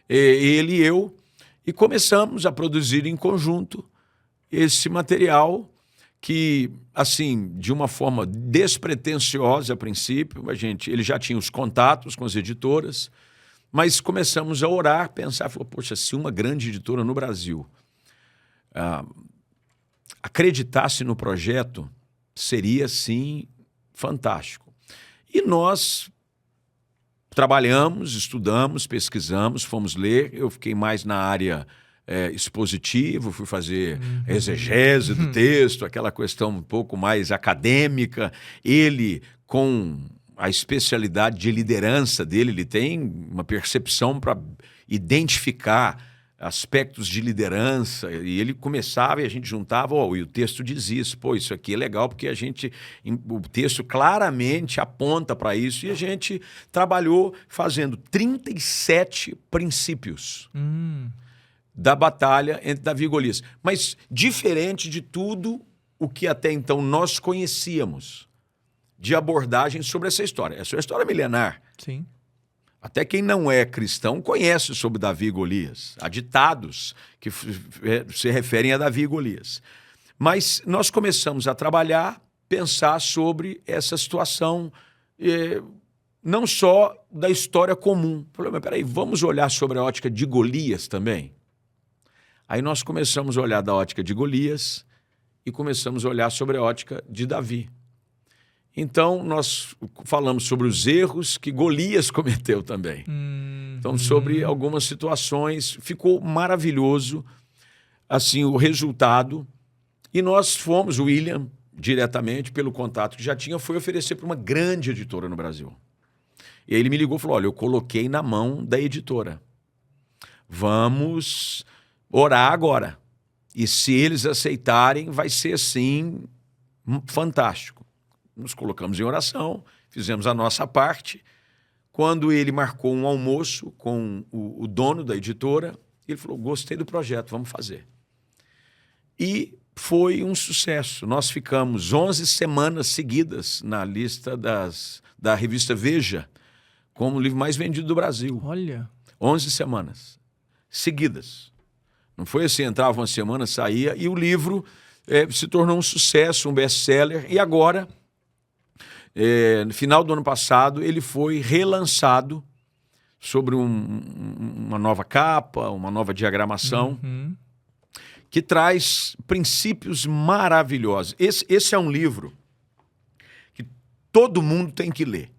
ele e eu, e começamos a produzir em conjunto esse material que, assim, de uma forma despretensiosa a princípio, ele já tinha os contatos com as editoras, mas começamos a orar, pensar, falou, poxa, se uma grande editora no Brasil acreditasse no projeto, seria, sim, fantástico. E nós trabalhamos, estudamos, pesquisamos, fomos ler, eu fiquei mais na área expositiva, fui fazer exegese do texto, aquela questão um pouco mais acadêmica, ele com... a especialidade de liderança dele, ele tem uma percepção para identificar aspectos de liderança, e ele começava e a gente juntava, e o texto diz isso, isso aqui é legal porque o texto claramente aponta para isso, e a gente trabalhou fazendo 37 princípios da batalha entre Davi e Golias, mas diferente de tudo o que até então nós conhecíamos de abordagem sobre essa história. Essa é uma história milenar. Sim. Até quem não é cristão conhece sobre Davi e Golias. Há ditados que se referem a Davi e Golias. Mas nós começamos a trabalhar, pensar sobre essa situação, não só da história comum. Falei, mas peraí, vamos olhar sobre a ótica de Golias também? Aí nós começamos a olhar da ótica de Golias e começamos a olhar sobre a ótica de Davi. Então, nós falamos sobre os erros que Golias cometeu também. Então, sobre algumas situações, ficou maravilhoso assim, o resultado. E nós fomos, o William, diretamente, pelo contato que já tinha, foi oferecer para uma grande editora no Brasil. E aí ele me ligou e falou, olha, eu coloquei na mão da editora. Vamos orar agora. E se eles aceitarem, vai ser, assim, fantástico. Nos colocamos em oração, fizemos a nossa parte. Quando ele marcou um almoço com o dono da editora, ele falou, gostei do projeto, vamos fazer. E foi um sucesso. Nós ficamos 11 semanas seguidas na lista da revista Veja, como o livro mais vendido do Brasil. Olha. 11 semanas seguidas. Não foi assim, entrava uma semana, saía, e o livro se tornou um sucesso, um best-seller, e agora... no final do ano passado, ele foi relançado sobre uma nova capa, uma nova diagramação, que traz princípios maravilhosos. Esse é um livro que todo mundo tem que ler.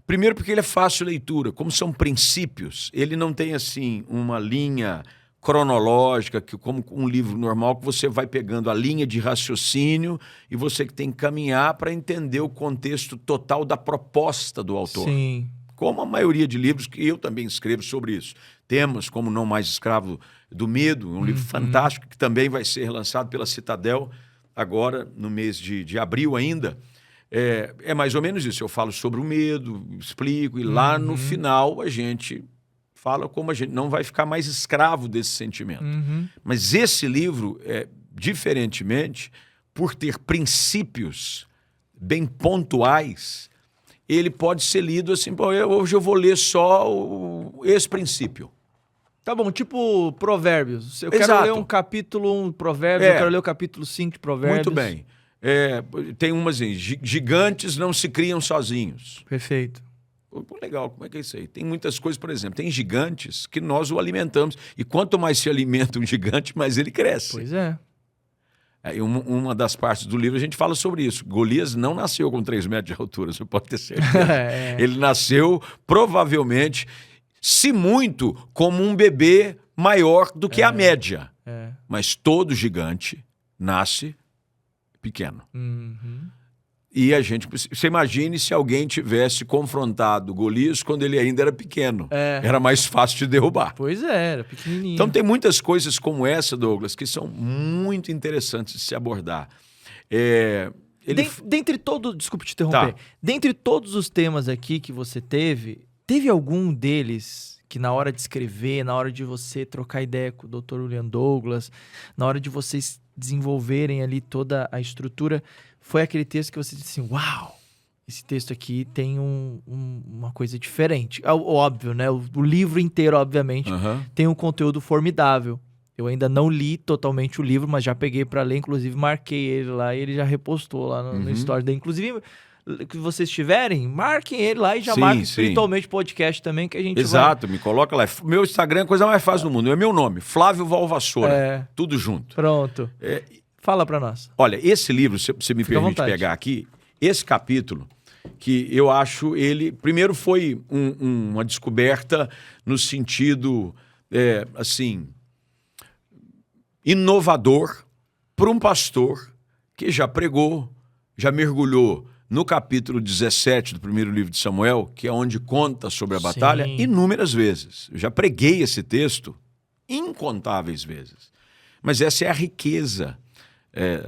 Primeiro porque ele é fácil de leitura, como são princípios, ele não tem assim uma linha cronológica, que como um livro normal, que você vai pegando a linha de raciocínio e você que tem que caminhar para entender o contexto total da proposta do autor. Sim. Como a maioria de livros que eu também escrevo sobre isso. Temas como Não Mais Escravo do Medo, um livro fantástico que também vai ser relançado pela Citadel agora no mês de abril ainda. É mais ou menos isso. Eu falo sobre o medo, explico, e lá no final a gente fala como a gente não vai ficar mais escravo desse sentimento. Mas esse livro, diferentemente, por ter princípios bem pontuais, ele pode ser lido assim, hoje eu vou ler só esse princípio. Tá bom, tipo Provérbios. Eu Exato. quero ler um capítulo 1 de Provérbios, eu quero ler o capítulo 5 de Provérbios. Muito bem. Tem umas assim, gigantes não se criam sozinhos. Perfeito. Pô, legal, como é que é isso aí? Tem muitas coisas, por exemplo, tem gigantes que nós o alimentamos. E quanto mais se alimenta um gigante, mais ele cresce. Pois é. Uma das partes do livro a gente fala sobre isso. Golias não nasceu com 3 metros de altura, você pode ter certeza. Ele nasceu, provavelmente, se muito, como um bebê maior do que a média. Mas todo gigante nasce pequeno. E você imagine se alguém tivesse confrontado Golias quando ele ainda era pequeno. Era mais fácil de derrubar. Pois é, era pequenininho. Então tem muitas coisas como essa, Douglas, que são muito interessantes de se abordar. Dentre todos, desculpe te interromper, dentre todos os temas aqui que você teve algum deles que na hora de escrever, na hora de você trocar ideia com o Dr. William Douglas, na hora de vocês desenvolverem ali toda a estrutura, foi aquele texto que você disse assim, uau, esse texto aqui tem uma coisa diferente. Óbvio, né? O livro inteiro, obviamente, tem um conteúdo formidável. Eu ainda não li totalmente o livro, mas já peguei para ler, inclusive marquei ele lá e ele já repostou lá no story dele. Inclusive, que vocês tiverem, marquem ele lá e já marquem espiritualmente podcast também, que a gente Exato, me coloca lá. Meu Instagram é a coisa mais fácil do mundo. É meu nome, Flávio Valvassoura. Tudo junto. Pronto. Fala para nós. Olha, esse livro, se você me permite pegar aqui, esse capítulo, que eu acho ele... Primeiro foi uma descoberta no sentido, assim, inovador para um pastor que já pregou, já mergulhou no capítulo 17 do primeiro livro de Samuel, que é onde conta sobre a batalha, inúmeras vezes. Eu já preguei esse texto incontáveis vezes. Mas essa é a riqueza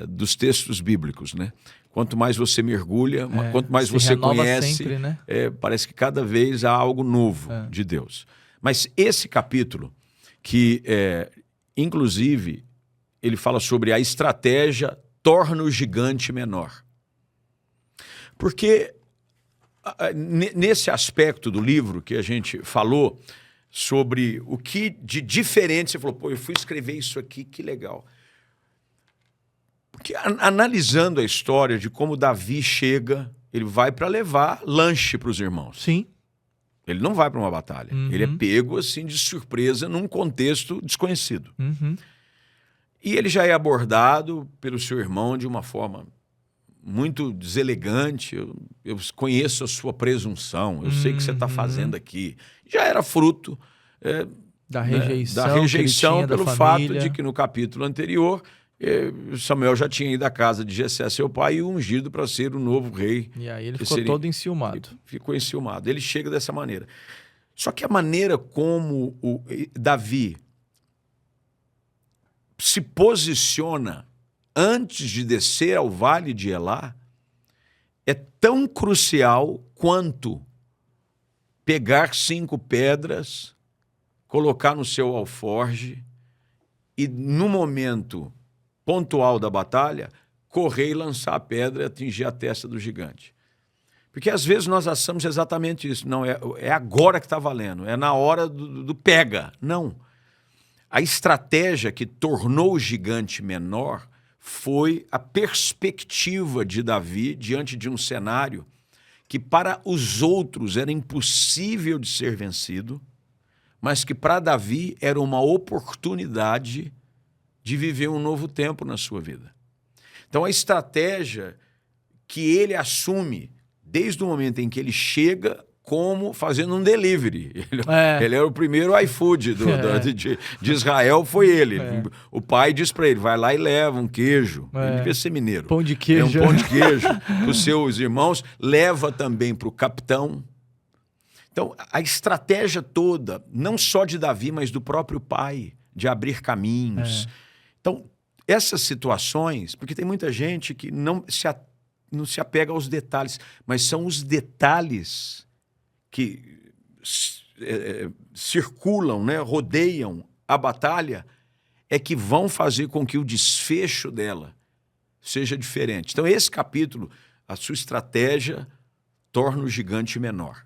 dos textos bíblicos, né? Quanto mais você mergulha, quanto mais você conhece, sempre, né? Parece que cada vez há algo novo de Deus. Mas esse capítulo, que inclusive ele fala sobre a estratégia torna o gigante menor. Porque nesse aspecto do livro que a gente falou sobre o que de diferente, você falou, pô, eu fui escrever isso aqui, que legal. Porque analisando a história de como Davi chega, ele vai para levar lanche para os irmãos. Sim. Ele não vai para uma batalha. Ele é pego assim de surpresa num contexto desconhecido. E ele já é abordado pelo seu irmão de uma forma muito deselegante. Eu conheço a sua presunção, eu sei o que você está fazendo aqui. Já era fruto da rejeição pelo fato de que no capítulo anterior Samuel já tinha ido à casa de Jessé, seu pai, e ungido para ser o novo rei. E aí ele ficou todo enciumado. Ficou enciumado. Ele chega dessa maneira. Só que a maneira como o Davi se posiciona antes de descer ao vale de Elá é tão crucial quanto pegar 5 pedras, colocar no seu alforge e, no momento pontual da batalha, correr e lançar a pedra e atingir a testa do gigante. Porque às vezes nós achamos exatamente isso. Não, é agora que está valendo, é na hora do pega. Não. A estratégia que tornou o gigante menor foi a perspectiva de Davi diante de um cenário que para os outros era impossível de ser vencido, mas que para Davi era uma oportunidade de viver um novo tempo na sua vida. Então a estratégia que ele assume desde o momento em que ele chega como fazendo um delivery. Ele era o primeiro iFood de Israel, foi ele. O pai diz para ele, vai lá e leva um queijo. Ele devia ser mineiro. Pão de queijo. Um pão de queijo para os seus irmãos. Leva também para o capitão. Então, a estratégia toda, não só de Davi, mas do próprio pai, de abrir caminhos. Então, essas situações, porque tem muita gente que não se apega aos detalhes, mas são os detalhes que circulam, né, rodeiam a batalha, é que vão fazer com que o desfecho dela seja diferente. Então, esse capítulo, a sua estratégia torna o gigante menor.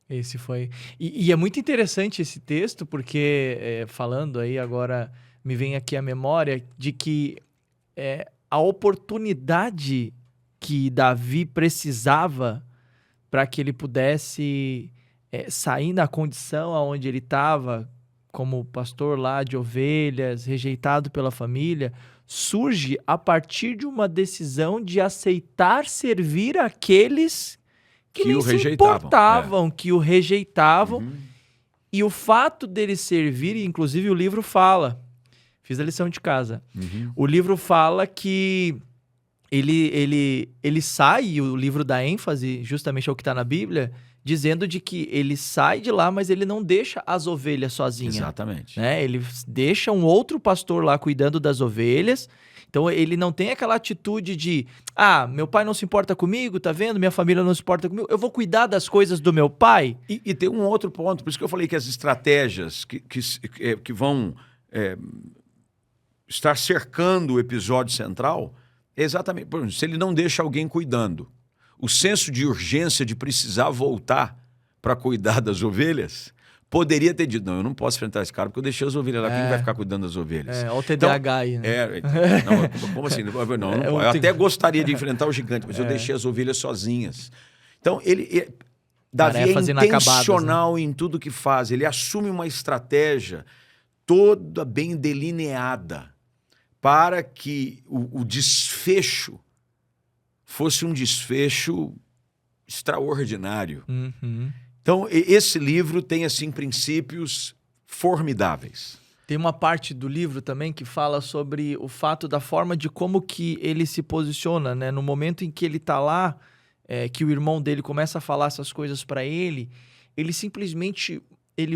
Esse foi. E é muito interessante esse texto, porque falando aí agora, me vem aqui a memória de que a oportunidade que Davi precisava para que ele pudesse sair da condição aonde ele estava, como pastor lá de ovelhas, rejeitado pela família, surge a partir de uma decisão de aceitar servir aqueles que nem se importavam, que o rejeitavam. E o fato dele servir, inclusive o livro fala, fiz a lição de casa, o livro fala que ele sai, e o livro dá ênfase justamente ao que está na Bíblia, dizendo de que ele sai de lá, mas ele não deixa as ovelhas sozinhas. Exatamente. Né? Ele deixa um outro pastor lá cuidando das ovelhas. Então, ele não tem aquela atitude de, meu pai não se importa comigo, tá vendo? Minha família não se importa comigo, eu vou cuidar das coisas do meu pai. E tem um outro ponto, por isso que eu falei que as estratégias que vão estar cercando o episódio central, é exatamente, por exemplo, se ele não deixa alguém cuidando, o senso de urgência de precisar voltar para cuidar das ovelhas, poderia ter dito, não, eu não posso enfrentar esse cara porque eu deixei as ovelhas lá, quem vai ficar cuidando das ovelhas? Olha o TDAH aí, né? Não, como assim? Não, eu até gostaria de enfrentar o gigante, mas eu deixei as ovelhas sozinhas. Então, Davi é intencional em tudo que faz, ele assume uma estratégia toda bem delineada para que o desfecho fosse um desfecho extraordinário. Então, esse livro tem, assim, princípios formidáveis. Tem uma parte do livro também que fala sobre o fato da forma de como que ele se posiciona, né? No momento em que ele tá lá, que o irmão dele começa a falar essas coisas para ele simplesmente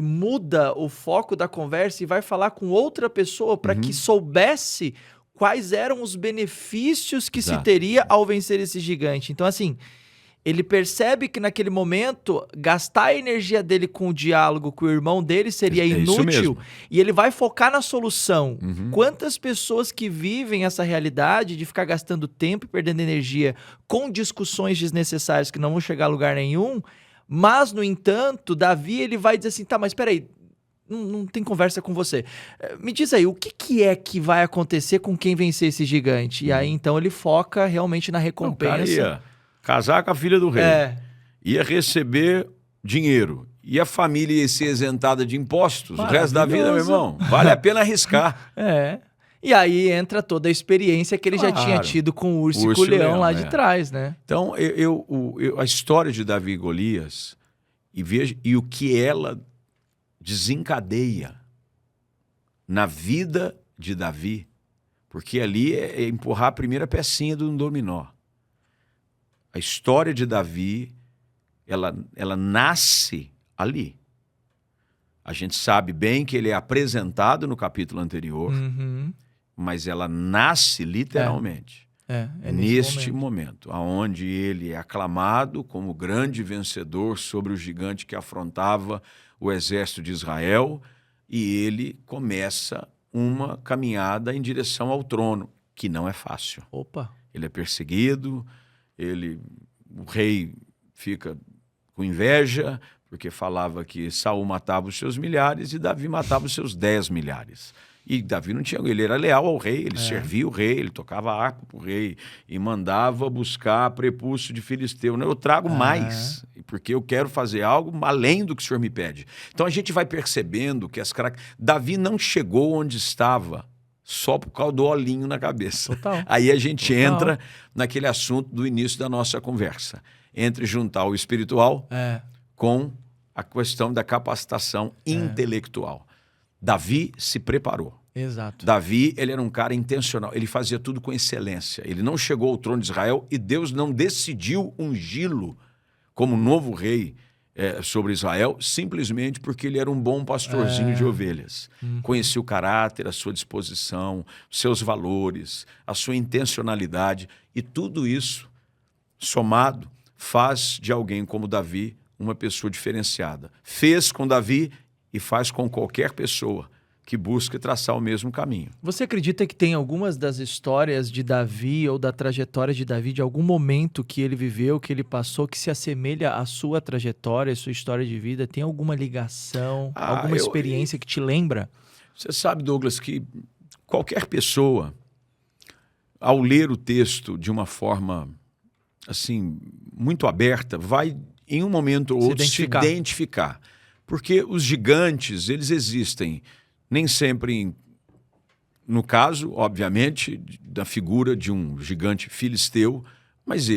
muda o foco da conversa e vai falar com outra pessoa para que soubesse quais eram os benefícios que se teria ao vencer esse gigante. Então, assim, ele percebe que naquele momento gastar a energia dele com o diálogo com o irmão dele seria inútil e ele vai focar na solução. Quantas pessoas que vivem essa realidade de ficar gastando tempo e perdendo energia com discussões desnecessárias que não vão chegar a lugar nenhum, mas, no entanto, Davi ele vai dizer assim, tá, mas peraí, não tem conversa com você. Me diz aí, o que é que vai acontecer com quem vencer esse gigante? E aí, então, ele foca realmente na recompensa. O cara ia casar com a filha do rei, ia receber dinheiro, e a família ia ser isentada de impostos o resto da vida, meu irmão. Vale a pena arriscar. E aí entra toda a experiência que ele já tinha tido com o urso e com o leão lá de trás, né? Então, a história de Davi e Golias, e o que ela desencadeia na vida de Davi, porque ali é empurrar a primeira pecinha do dominó. A história de Davi, ela nasce ali. A gente sabe bem que ele é apresentado no capítulo anterior, mas ela nasce literalmente neste momento, onde ele é aclamado como grande vencedor sobre o gigante que afrontava o exército de Israel, e ele começa uma caminhada em direção ao trono, que não é fácil. Ele é perseguido, o rei fica com inveja, porque falava que Saul matava os seus milhares e Davi matava os seus 10 milhares. E Davi não tinha, ele era leal ao rei, ele servia o rei, ele tocava harpa para o rei e mandava buscar prepúcio de filisteu. Eu trago mais, porque eu quero fazer algo além do que o senhor me pede. Então a gente vai percebendo que Davi não chegou onde estava só por causa do olhinho na cabeça. Aí a gente entra naquele assunto do início da nossa conversa, entre juntar o espiritual com a questão da capacitação intelectual. Davi se preparou. Exato. Davi, ele era um cara intencional, ele fazia tudo com excelência. Ele não chegou ao trono de Israel e Deus não decidiu ungí-lo como novo rei sobre Israel, simplesmente porque ele era um bom pastorzinho de ovelhas. Conhecia o caráter, a sua disposição, os seus valores, a sua intencionalidade, e tudo isso, somado, faz de alguém como Davi uma pessoa diferenciada. Fez com Davi e faz com qualquer pessoa que busca traçar o mesmo caminho. Você acredita que tem algumas das histórias de Davi ou da trajetória de Davi, de algum momento que ele viveu, que ele passou, que se assemelha à sua trajetória, à sua história de vida? Tem alguma ligação, alguma experiência que te lembra? Você sabe, Douglas, que qualquer pessoa, ao ler o texto de uma forma assim muito aberta, vai em um momento ou outro se identificar. Porque os gigantes, eles existem nem sempre, no caso, obviamente, da figura de um gigante filisteu, mas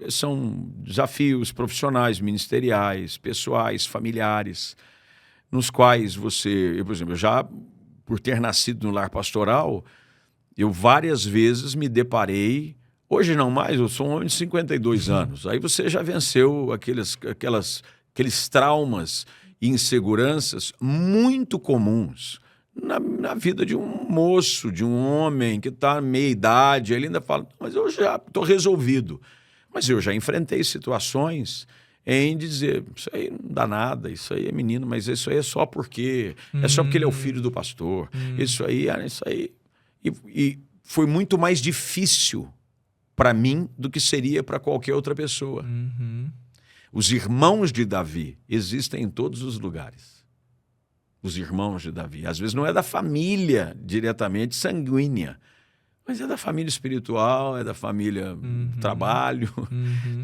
são desafios profissionais, ministeriais, pessoais, familiares, nos quais você, por exemplo, por ter nascido no lar pastoral, eu várias vezes me deparei, hoje não mais, eu sou um homem de 52 anos, aí você já venceu aqueles traumas e inseguranças muito comuns na vida de um moço, de um homem que está meia idade. Ele ainda fala, mas eu já estou resolvido. Mas eu já enfrentei situações em dizer, isso aí não dá nada, isso aí é menino, mas isso aí é só porque ele é o filho do pastor. Isso aí. E foi muito mais difícil para mim do que seria para qualquer outra pessoa. Os irmãos de Davi existem em todos os lugares. Os irmãos de Davi. Às vezes não é da família diretamente sanguínea, mas é da família espiritual, é da família do trabalho.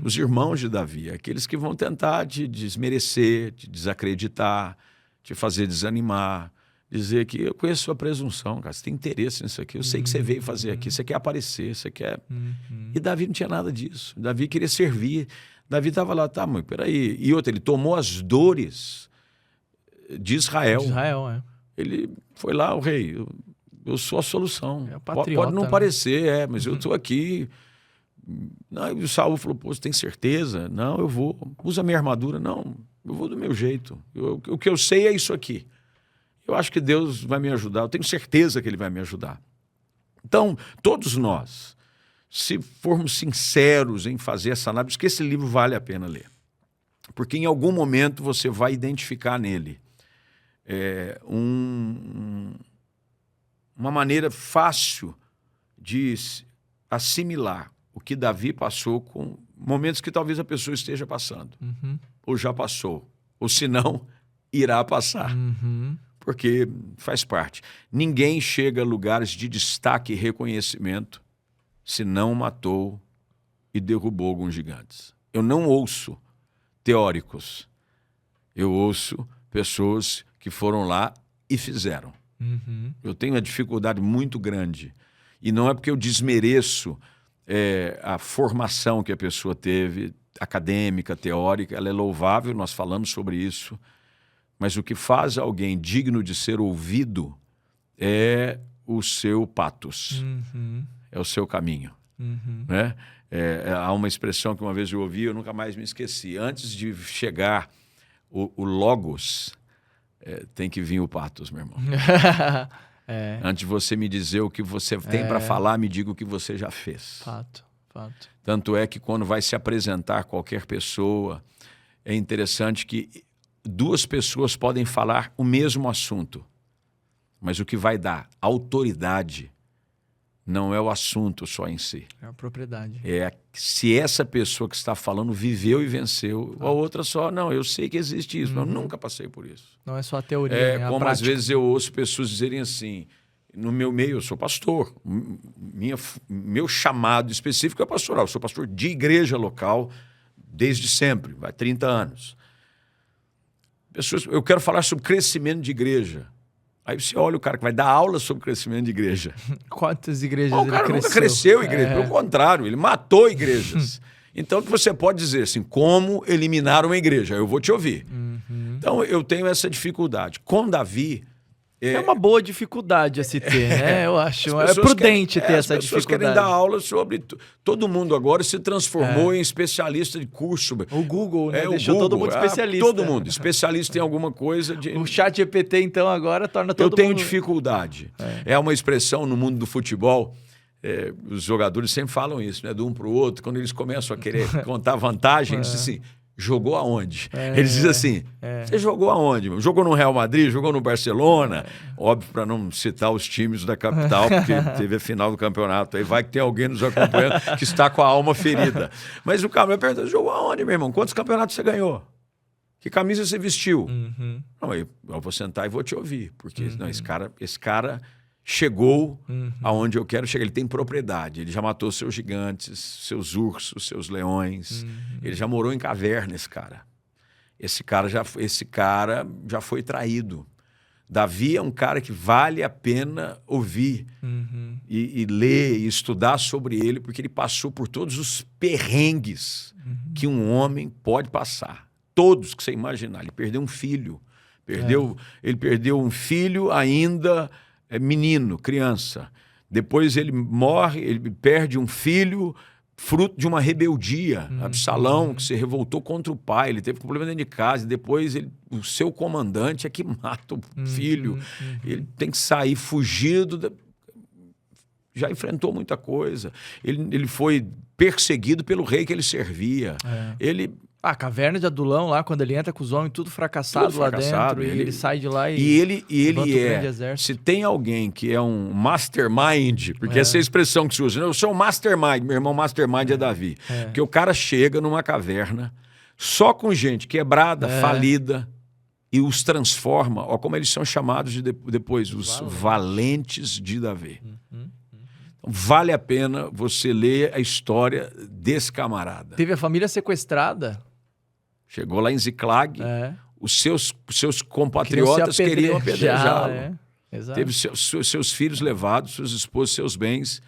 Os irmãos de Davi, aqueles que vão tentar te desmerecer, te desacreditar, te fazer desanimar, dizer que eu conheço sua presunção, cara, você tem interesse nisso aqui, eu sei que você veio fazer aqui, você quer aparecer, você quer... E Davi não tinha nada disso. Davi queria servir. Davi estava lá, tá, mas peraí. E outra, ele tomou as dores de Israel. Ele foi lá, o rei, eu sou a solução. Pode não parecer, mas eu estou aqui. Não, e o Saul falou, pô, você tem certeza? Não, eu vou. Usa a minha armadura. Não, eu vou do meu jeito. O que eu sei é isso aqui. Eu acho que Deus vai me ajudar. Eu tenho certeza que Ele vai me ajudar. Então, todos nós, se formos sinceros em fazer essa análise, que esse livro vale a pena ler. Porque em algum momento você vai identificar nele uma maneira fácil de assimilar o que Davi passou com momentos que talvez a pessoa esteja passando. Ou já passou. Ou se não, irá passar. Porque faz parte. Ninguém chega a lugares de destaque e reconhecimento se não matou e derrubou alguns gigantes. Eu não ouço teóricos. Eu ouço pessoas que foram lá e fizeram. Eu tenho uma dificuldade muito grande. E não é porque eu desmereço a formação que a pessoa teve, acadêmica, teórica, ela é louvável, nós falamos sobre isso. Mas o que faz alguém digno de ser ouvido é o seu patos. É o seu caminho. Né? Há uma expressão que uma vez eu ouvi, eu nunca mais me esqueci. Antes de chegar o logos, tem que vir o patos, meu irmão. Antes de você me dizer o que você tem para falar, me diga o que você já fez. Fato. Tanto é que quando vai se apresentar qualquer pessoa, é interessante que duas pessoas podem falar o mesmo assunto, mas o que vai dar autoridade não é o assunto só em si. É a propriedade. É se essa pessoa que está falando viveu e venceu, a outra só, não, eu sei que existe isso, mas eu nunca passei por isso. Não é só a teoria, né? Como às vezes eu ouço pessoas dizerem assim, no meu meio eu sou pastor, meu chamado específico é pastoral, eu sou pastor de igreja local desde sempre, vai 30 anos. Pessoas, eu quero falar sobre crescimento de igreja. Aí você olha o cara que vai dar aula sobre crescimento de igreja. Quantas igrejas ele cresceu? O cara nunca cresceu igreja, pelo contrário, ele matou igrejas. Então, que você pode dizer assim, como eliminar uma igreja? Eu vou te ouvir. Então, eu tenho essa dificuldade. Com Davi... É uma boa dificuldade a se ter, né? Eu acho. É prudente ter essa dificuldade. As pessoas querem dar aula sobre... Todo mundo agora se transformou em especialista de curso. O Google, né? O Deixou Google, todo mundo especialista. Todo mundo. Especialista em alguma coisa. O ChatGPT, então, agora torna todo mundo... Eu tenho dificuldade. É uma expressão no mundo do futebol... os jogadores sempre falam isso, né? De um para o outro. Quando eles começam a querer contar vantagem, eles dizem assim... Jogou aonde? Eles dizem assim, você jogou aonde? Jogou no Real Madrid? Jogou no Barcelona? Óbvio, para não citar os times da capital, porque teve a final do campeonato. Aí vai que tem alguém nos acompanhando que está com a alma ferida. Mas o cara me pergunta, jogou aonde, meu irmão? Quantos campeonatos você ganhou? Que camisa você vestiu? Não, eu vou sentar e vou te ouvir. Porque não, esse cara chegou aonde eu quero chegar. Ele tem propriedade. Ele já matou seus gigantes, seus ursos, seus leões. Ele já morou em caverna, esse cara. Esse cara já foi traído. Davi é um cara que vale a pena ouvir e ler e estudar sobre ele, porque ele passou por todos os perrengues que um homem pode passar. Todos que você imaginar. Ele perdeu um filho. Ele perdeu um filho ainda... menino, criança. Depois ele morre, ele perde um filho, fruto de uma rebeldia. Absalão, que se revoltou contra o pai, ele teve um problema dentro de casa. E depois o seu comandante é que mata o filho. Ele tem que sair fugido. Já enfrentou muita coisa. Ele foi perseguido pelo rei que ele servia. A caverna de Adulão lá, quando ele entra com os homens tudo fracassado lá dentro, e ele sai de lá e ele se tem alguém que é um mastermind, porque essa é a expressão que se usa, eu sou um mastermind, meu irmão mastermind é Davi, porque o cara chega numa caverna só com gente quebrada, falida, e os transforma, ó, como eles são chamados depois, os valentes de Davi. Vale a pena você ler a história desse camarada. Teve a família sequestrada. Chegou lá em Ziclag, os seus compatriotas queriam apedrejá-lo. Teve seus filhos levados, suas esposas, seus bens,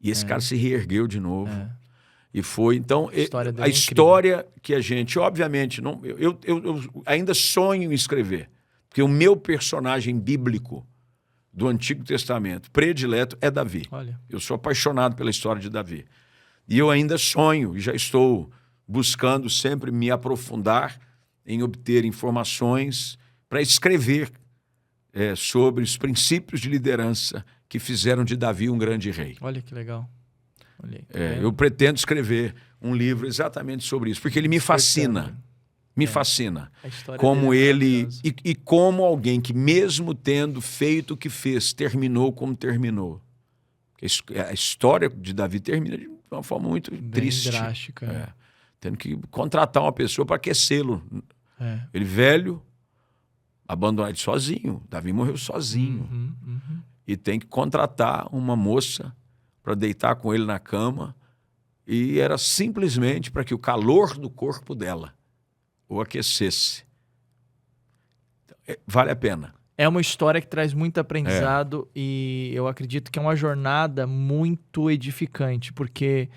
e esse cara se reergueu de novo. E foi, então, a história que a gente, obviamente, não, eu ainda sonho em escrever, porque o meu personagem bíblico do Antigo Testamento predileto é Davi. Olha. Eu sou apaixonado pela história de Davi. E eu ainda sonho, e já estou buscando sempre me aprofundar em obter informações para escrever sobre os princípios de liderança que fizeram de Davi um grande rei. Olha que legal. Eu pretendo escrever um livro exatamente sobre isso, porque ele me fascina. Me fascina. Como ele... E como alguém que, mesmo tendo feito o que fez, terminou como terminou. A história de Davi termina de uma forma muito triste. Drástica. Tendo que contratar uma pessoa para aquecê-lo. Ele velho, abandonado sozinho. Davi morreu sozinho. E tem que contratar uma moça para deitar com ele na cama. E era simplesmente para que o calor do corpo dela o aquecesse. Vale a pena. É uma história que traz muito aprendizado e eu acredito que é uma jornada muito edificante, porque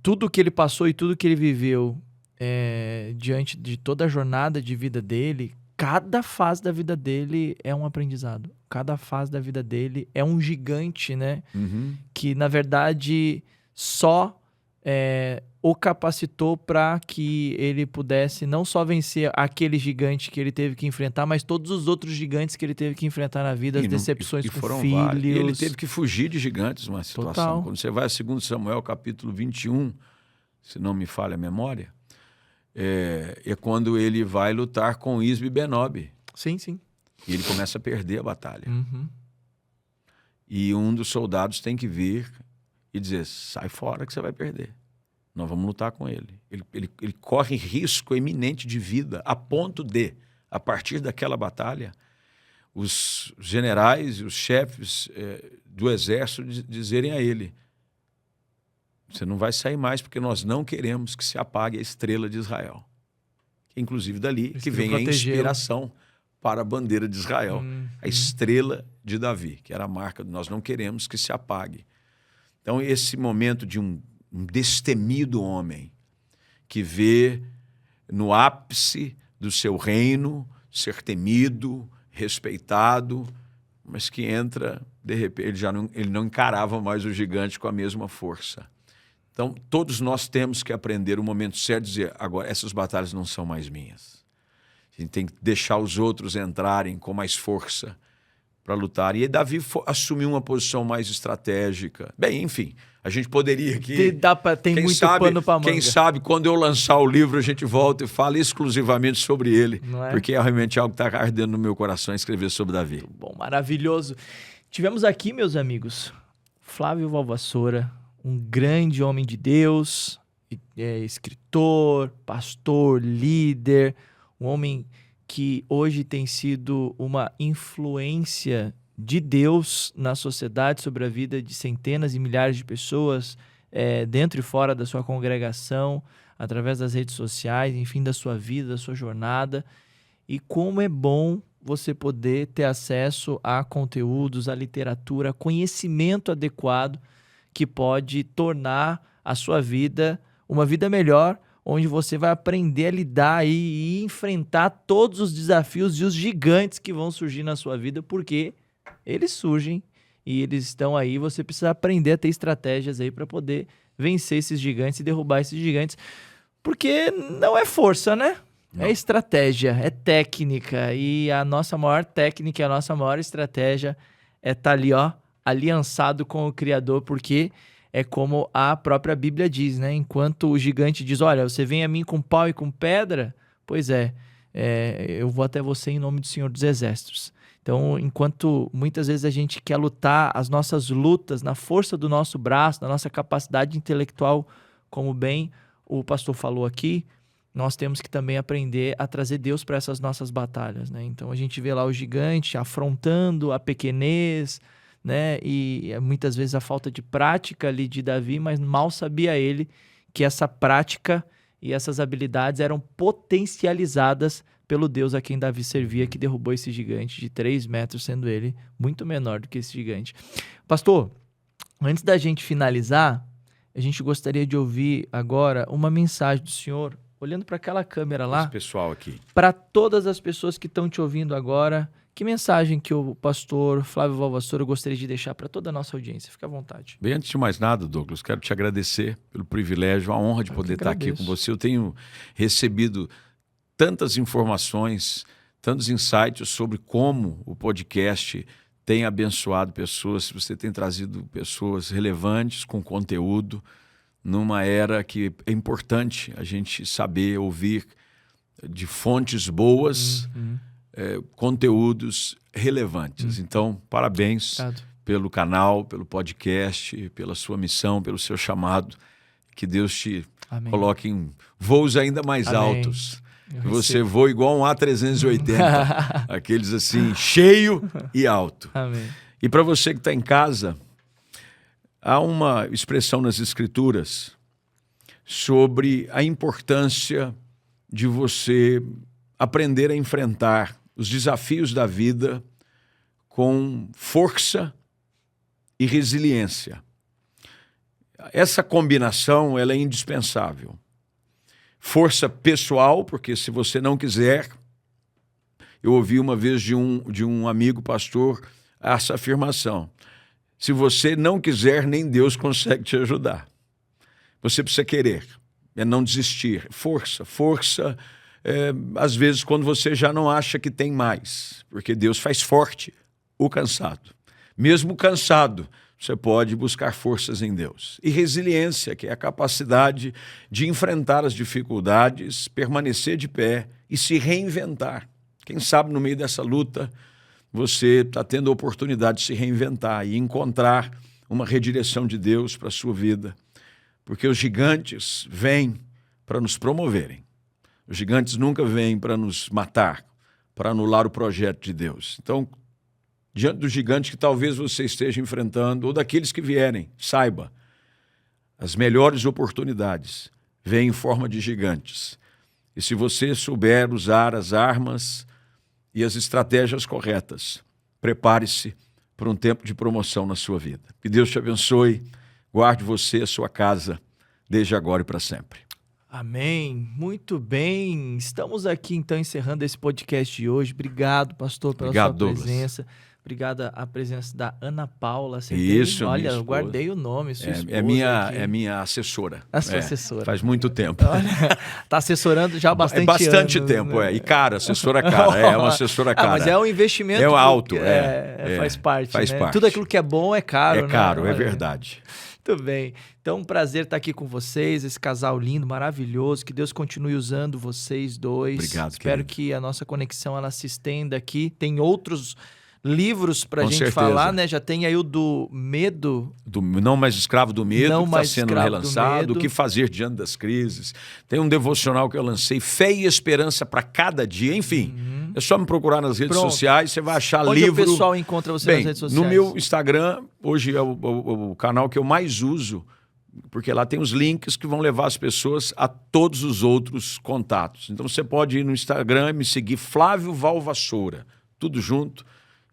tudo que ele passou e tudo que ele viveu diante de toda a jornada de vida dele, cada fase da vida dele é um aprendizado. Cada fase da vida dele é um gigante, né? Que, na verdade, só o capacitou para que ele pudesse não só vencer aquele gigante que ele teve que enfrentar, mas todos os outros gigantes que ele teve que enfrentar na vida, as decepções com filhos. Vários. E ele teve que fugir de gigantes numa situação. Total. Quando você vai a 2 Samuel, capítulo 21, se não me falha a memória, é quando ele vai lutar com Isbi Benob. Sim, sim. E ele começa a perder a batalha. E um dos soldados tem que vir e dizer, sai fora que você vai perder. Nós vamos lutar com ele. Ele corre risco eminente de vida, a ponto de, a partir daquela batalha, os generais e os chefes do exército dizerem a ele, você não vai sair mais porque nós não queremos que se apague a estrela de Israel. Inclusive dali que vem a inspiração para a bandeira de Israel, a estrela de Davi, que era a marca, nós não queremos que se apague. Então esse momento de um um destemido homem que vê no ápice do seu reino ser temido, respeitado, mas que entra, de repente, ele não encarava mais o gigante com a mesma força. Então, todos nós temos que aprender o momento certo de dizer, agora, essas batalhas não são mais minhas. A gente tem que deixar os outros entrarem com mais força para lutar. E aí Davi assumiu uma posição mais estratégica. Bem, enfim, a gente poderia aqui... Tem muito pano para manga. Quem sabe, quando eu lançar o livro, a gente volta e fala exclusivamente sobre ele. Não é? Porque é realmente algo que está ardendo no meu coração escrever sobre Davi. Muito bom, maravilhoso. Tivemos aqui, meus amigos, Flávio Valvassoura, um grande homem de Deus, escritor, pastor, líder, um homem que hoje tem sido uma influência de Deus na sociedade sobre a vida de centenas e milhares de pessoas dentro e fora da sua congregação, através das redes sociais, enfim, da sua vida, da sua jornada. E como é bom você poder ter acesso a conteúdos, a literatura, a conhecimento adequado que pode tornar a sua vida uma vida melhor, onde você vai aprender a lidar e enfrentar todos os desafios e os gigantes que vão surgir na sua vida, porque eles surgem e eles estão aí. Você precisa aprender a ter estratégias aí para poder vencer esses gigantes e derrubar esses gigantes, porque não é força, né? Não. É estratégia, é técnica, e a nossa maior técnica, a nossa maior estratégia é estar ali, ó, aliançado com o Criador, porque é como a própria Bíblia diz, né? Enquanto o gigante diz, olha, você vem a mim com pau e com pedra, pois eu vou até você em nome do Senhor dos Exércitos. Então, enquanto muitas vezes a gente quer lutar as nossas lutas na força do nosso braço, na nossa capacidade intelectual, como bem o pastor falou aqui, nós temos que também aprender a trazer Deus para essas nossas batalhas, né? Então, a gente vê lá o gigante afrontando a pequenez, né? E muitas vezes a falta de prática ali de Davi, mas mal sabia ele que essa prática e essas habilidades eram potencializadas pelo Deus a quem Davi servia, que derrubou esse gigante de 3 metros, sendo ele muito menor do que esse gigante. Pastor, antes da gente finalizar, a gente gostaria de ouvir agora uma mensagem do senhor, olhando para aquela câmera lá, pessoal aqui, para todas as pessoas que estão te ouvindo agora. Que mensagem que o pastor Flávio Valvassoura gostaria de deixar para toda a nossa audiência? Fica à vontade. Bem, antes de mais nada, Douglas, quero te agradecer pelo privilégio, a honra de poder estar aqui com você. Eu tenho recebido tantas informações, tantos insights sobre como o podcast tem abençoado pessoas. Você tem trazido pessoas relevantes com conteúdo numa era que é importante a gente saber ouvir de fontes boas, conteúdos relevantes. Então, parabéns pelo canal, pelo podcast, pela sua missão, pelo seu chamado. Que Deus te coloque em voos ainda mais altos. Que você voa igual um A380, aqueles assim, cheio e alto. Amém. E para você que está em casa, há uma expressão nas Escrituras sobre a importância de você aprender a enfrentar os desafios da vida com força e resiliência. Essa combinação ela é indispensável. Força pessoal, porque se você não quiser... Eu ouvi uma vez de um amigo pastor essa afirmação. Se você não quiser, nem Deus consegue te ajudar. Você precisa querer, é não desistir. Força, às vezes quando você já não acha que tem mais, porque Deus faz forte o cansado. Mesmo cansado, você pode buscar forças em Deus. E resiliência, que é a capacidade de enfrentar as dificuldades, permanecer de pé e se reinventar. Quem sabe no meio dessa luta você está tendo a oportunidade de se reinventar e encontrar uma redireção de Deus para a sua vida. Porque os gigantes vêm para nos promoverem. Os gigantes nunca vêm para nos matar, para anular o projeto de Deus. Então, diante dos gigantes que talvez você esteja enfrentando, ou daqueles que vierem, saiba, as melhores oportunidades vêm em forma de gigantes. E se você souber usar as armas e as estratégias corretas, prepare-se para um tempo de promoção na sua vida. Que Deus te abençoe, guarde você, a sua casa, desde agora e para sempre. Amém. Muito bem. Estamos aqui, então, encerrando esse podcast de hoje. Obrigado, pastor, pela sua presença. Obrigado à presença da Ana Paula. Isso, olha, eu guardei o nome, sua esposa. É minha assessora. A sua assessora. Faz muito tempo. Está assessorando já há bastante anos. Bastante anos, tempo, né? E cara, assessora cara. É uma assessora cara. Mas é um investimento. É alto, faz parte, faz né? parte. Tudo aquilo que é bom é caro, né? É caro, é verdade. Muito bem. Então, um prazer estar aqui com vocês, esse casal lindo, maravilhoso. Que Deus continue usando vocês dois. Obrigado, Espero querido. que a nossa conexão ela se estenda aqui. Tem outros livros pra Com gente certeza. falar, né? Já tem aí o do Medo. Do Não Mais Escravo do Medo, Não que está Mais sendo Escravo do relançado. Medo. O que fazer diante das crises. Tem um devocional que eu lancei, Fé e Esperança para cada dia. Enfim, é só me procurar nas redes sociais, você vai achar Onde livro. o pessoal encontra você nas redes sociais? No meu Instagram, hoje é o canal que eu mais uso, porque lá tem os links que vão levar as pessoas a todos os outros contatos. Então você pode ir no Instagram e me seguir, Flávio Valvassoura, tudo junto,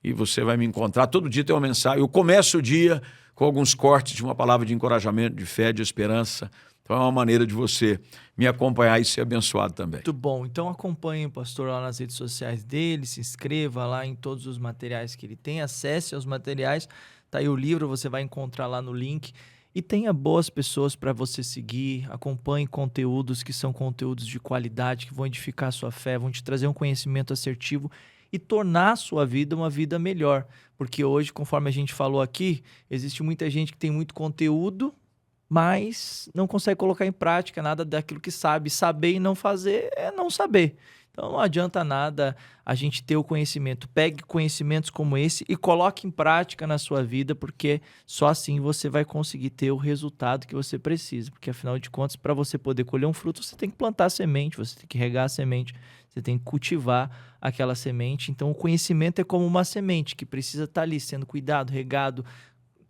e você vai me encontrar. Todo dia tem uma mensagem. Eu começo o dia com alguns cortes de uma palavra de encorajamento, de fé, de esperança. Então é uma maneira de você me acompanhar e ser abençoado também. Muito bom. Então acompanhe o pastor lá nas redes sociais dele, se inscreva lá em todos os materiais que ele tem, acesse aos materiais, tá aí o livro, você vai encontrar lá no link. E tenha boas pessoas para você seguir, acompanhe conteúdos que são conteúdos de qualidade, que vão edificar a sua fé, vão te trazer um conhecimento assertivo e tornar a sua vida uma vida melhor. Porque hoje, conforme a gente falou aqui, existe muita gente que tem muito conteúdo, mas não consegue colocar em prática nada daquilo que sabe. Saber e não fazer é não saber. Então não adianta nada a gente ter o conhecimento. Pegue conhecimentos como esse e coloque em prática na sua vida, porque só assim você vai conseguir ter o resultado que você precisa. Porque afinal de contas, para você poder colher um fruto, você tem que plantar a semente, você tem que regar a semente, você tem que cultivar aquela semente. Então o conhecimento é como uma semente que precisa estar ali sendo cuidado, regado,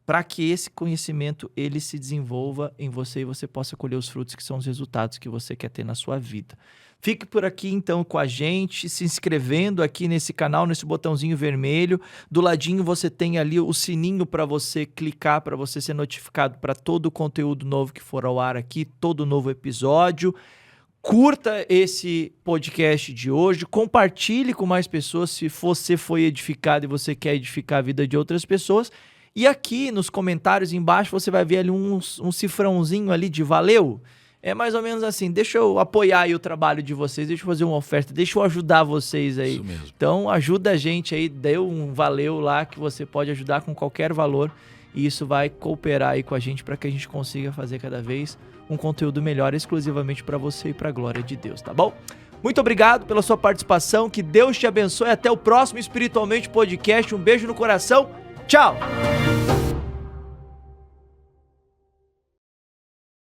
para que esse conhecimento ele se desenvolva em você e você possa colher os frutos que são os resultados que você quer ter na sua vida. Fique por aqui então com a gente, se inscrevendo aqui nesse canal, nesse botãozinho vermelho. Do ladinho você tem ali o sininho para você clicar, para você ser notificado para todo o conteúdo novo que for ao ar aqui, todo novo episódio. Curta esse podcast de hoje, compartilhe com mais pessoas se você foi edificado e você quer edificar a vida de outras pessoas. E aqui nos comentários embaixo você vai ver ali um cifrãozinho ali de valeu. É mais ou menos assim, deixa eu apoiar aí o trabalho de vocês, deixa eu fazer uma oferta, deixa eu ajudar vocês aí. Isso mesmo. Então ajuda a gente aí, dê um valeu lá que você pode ajudar com qualquer valor e isso vai cooperar aí com a gente para que a gente consiga fazer cada vez um conteúdo melhor exclusivamente para você e para a glória de Deus, tá bom? Muito obrigado pela sua participação, que Deus te abençoe, até o próximo Espiritualmente Podcast, um beijo no coração, tchau!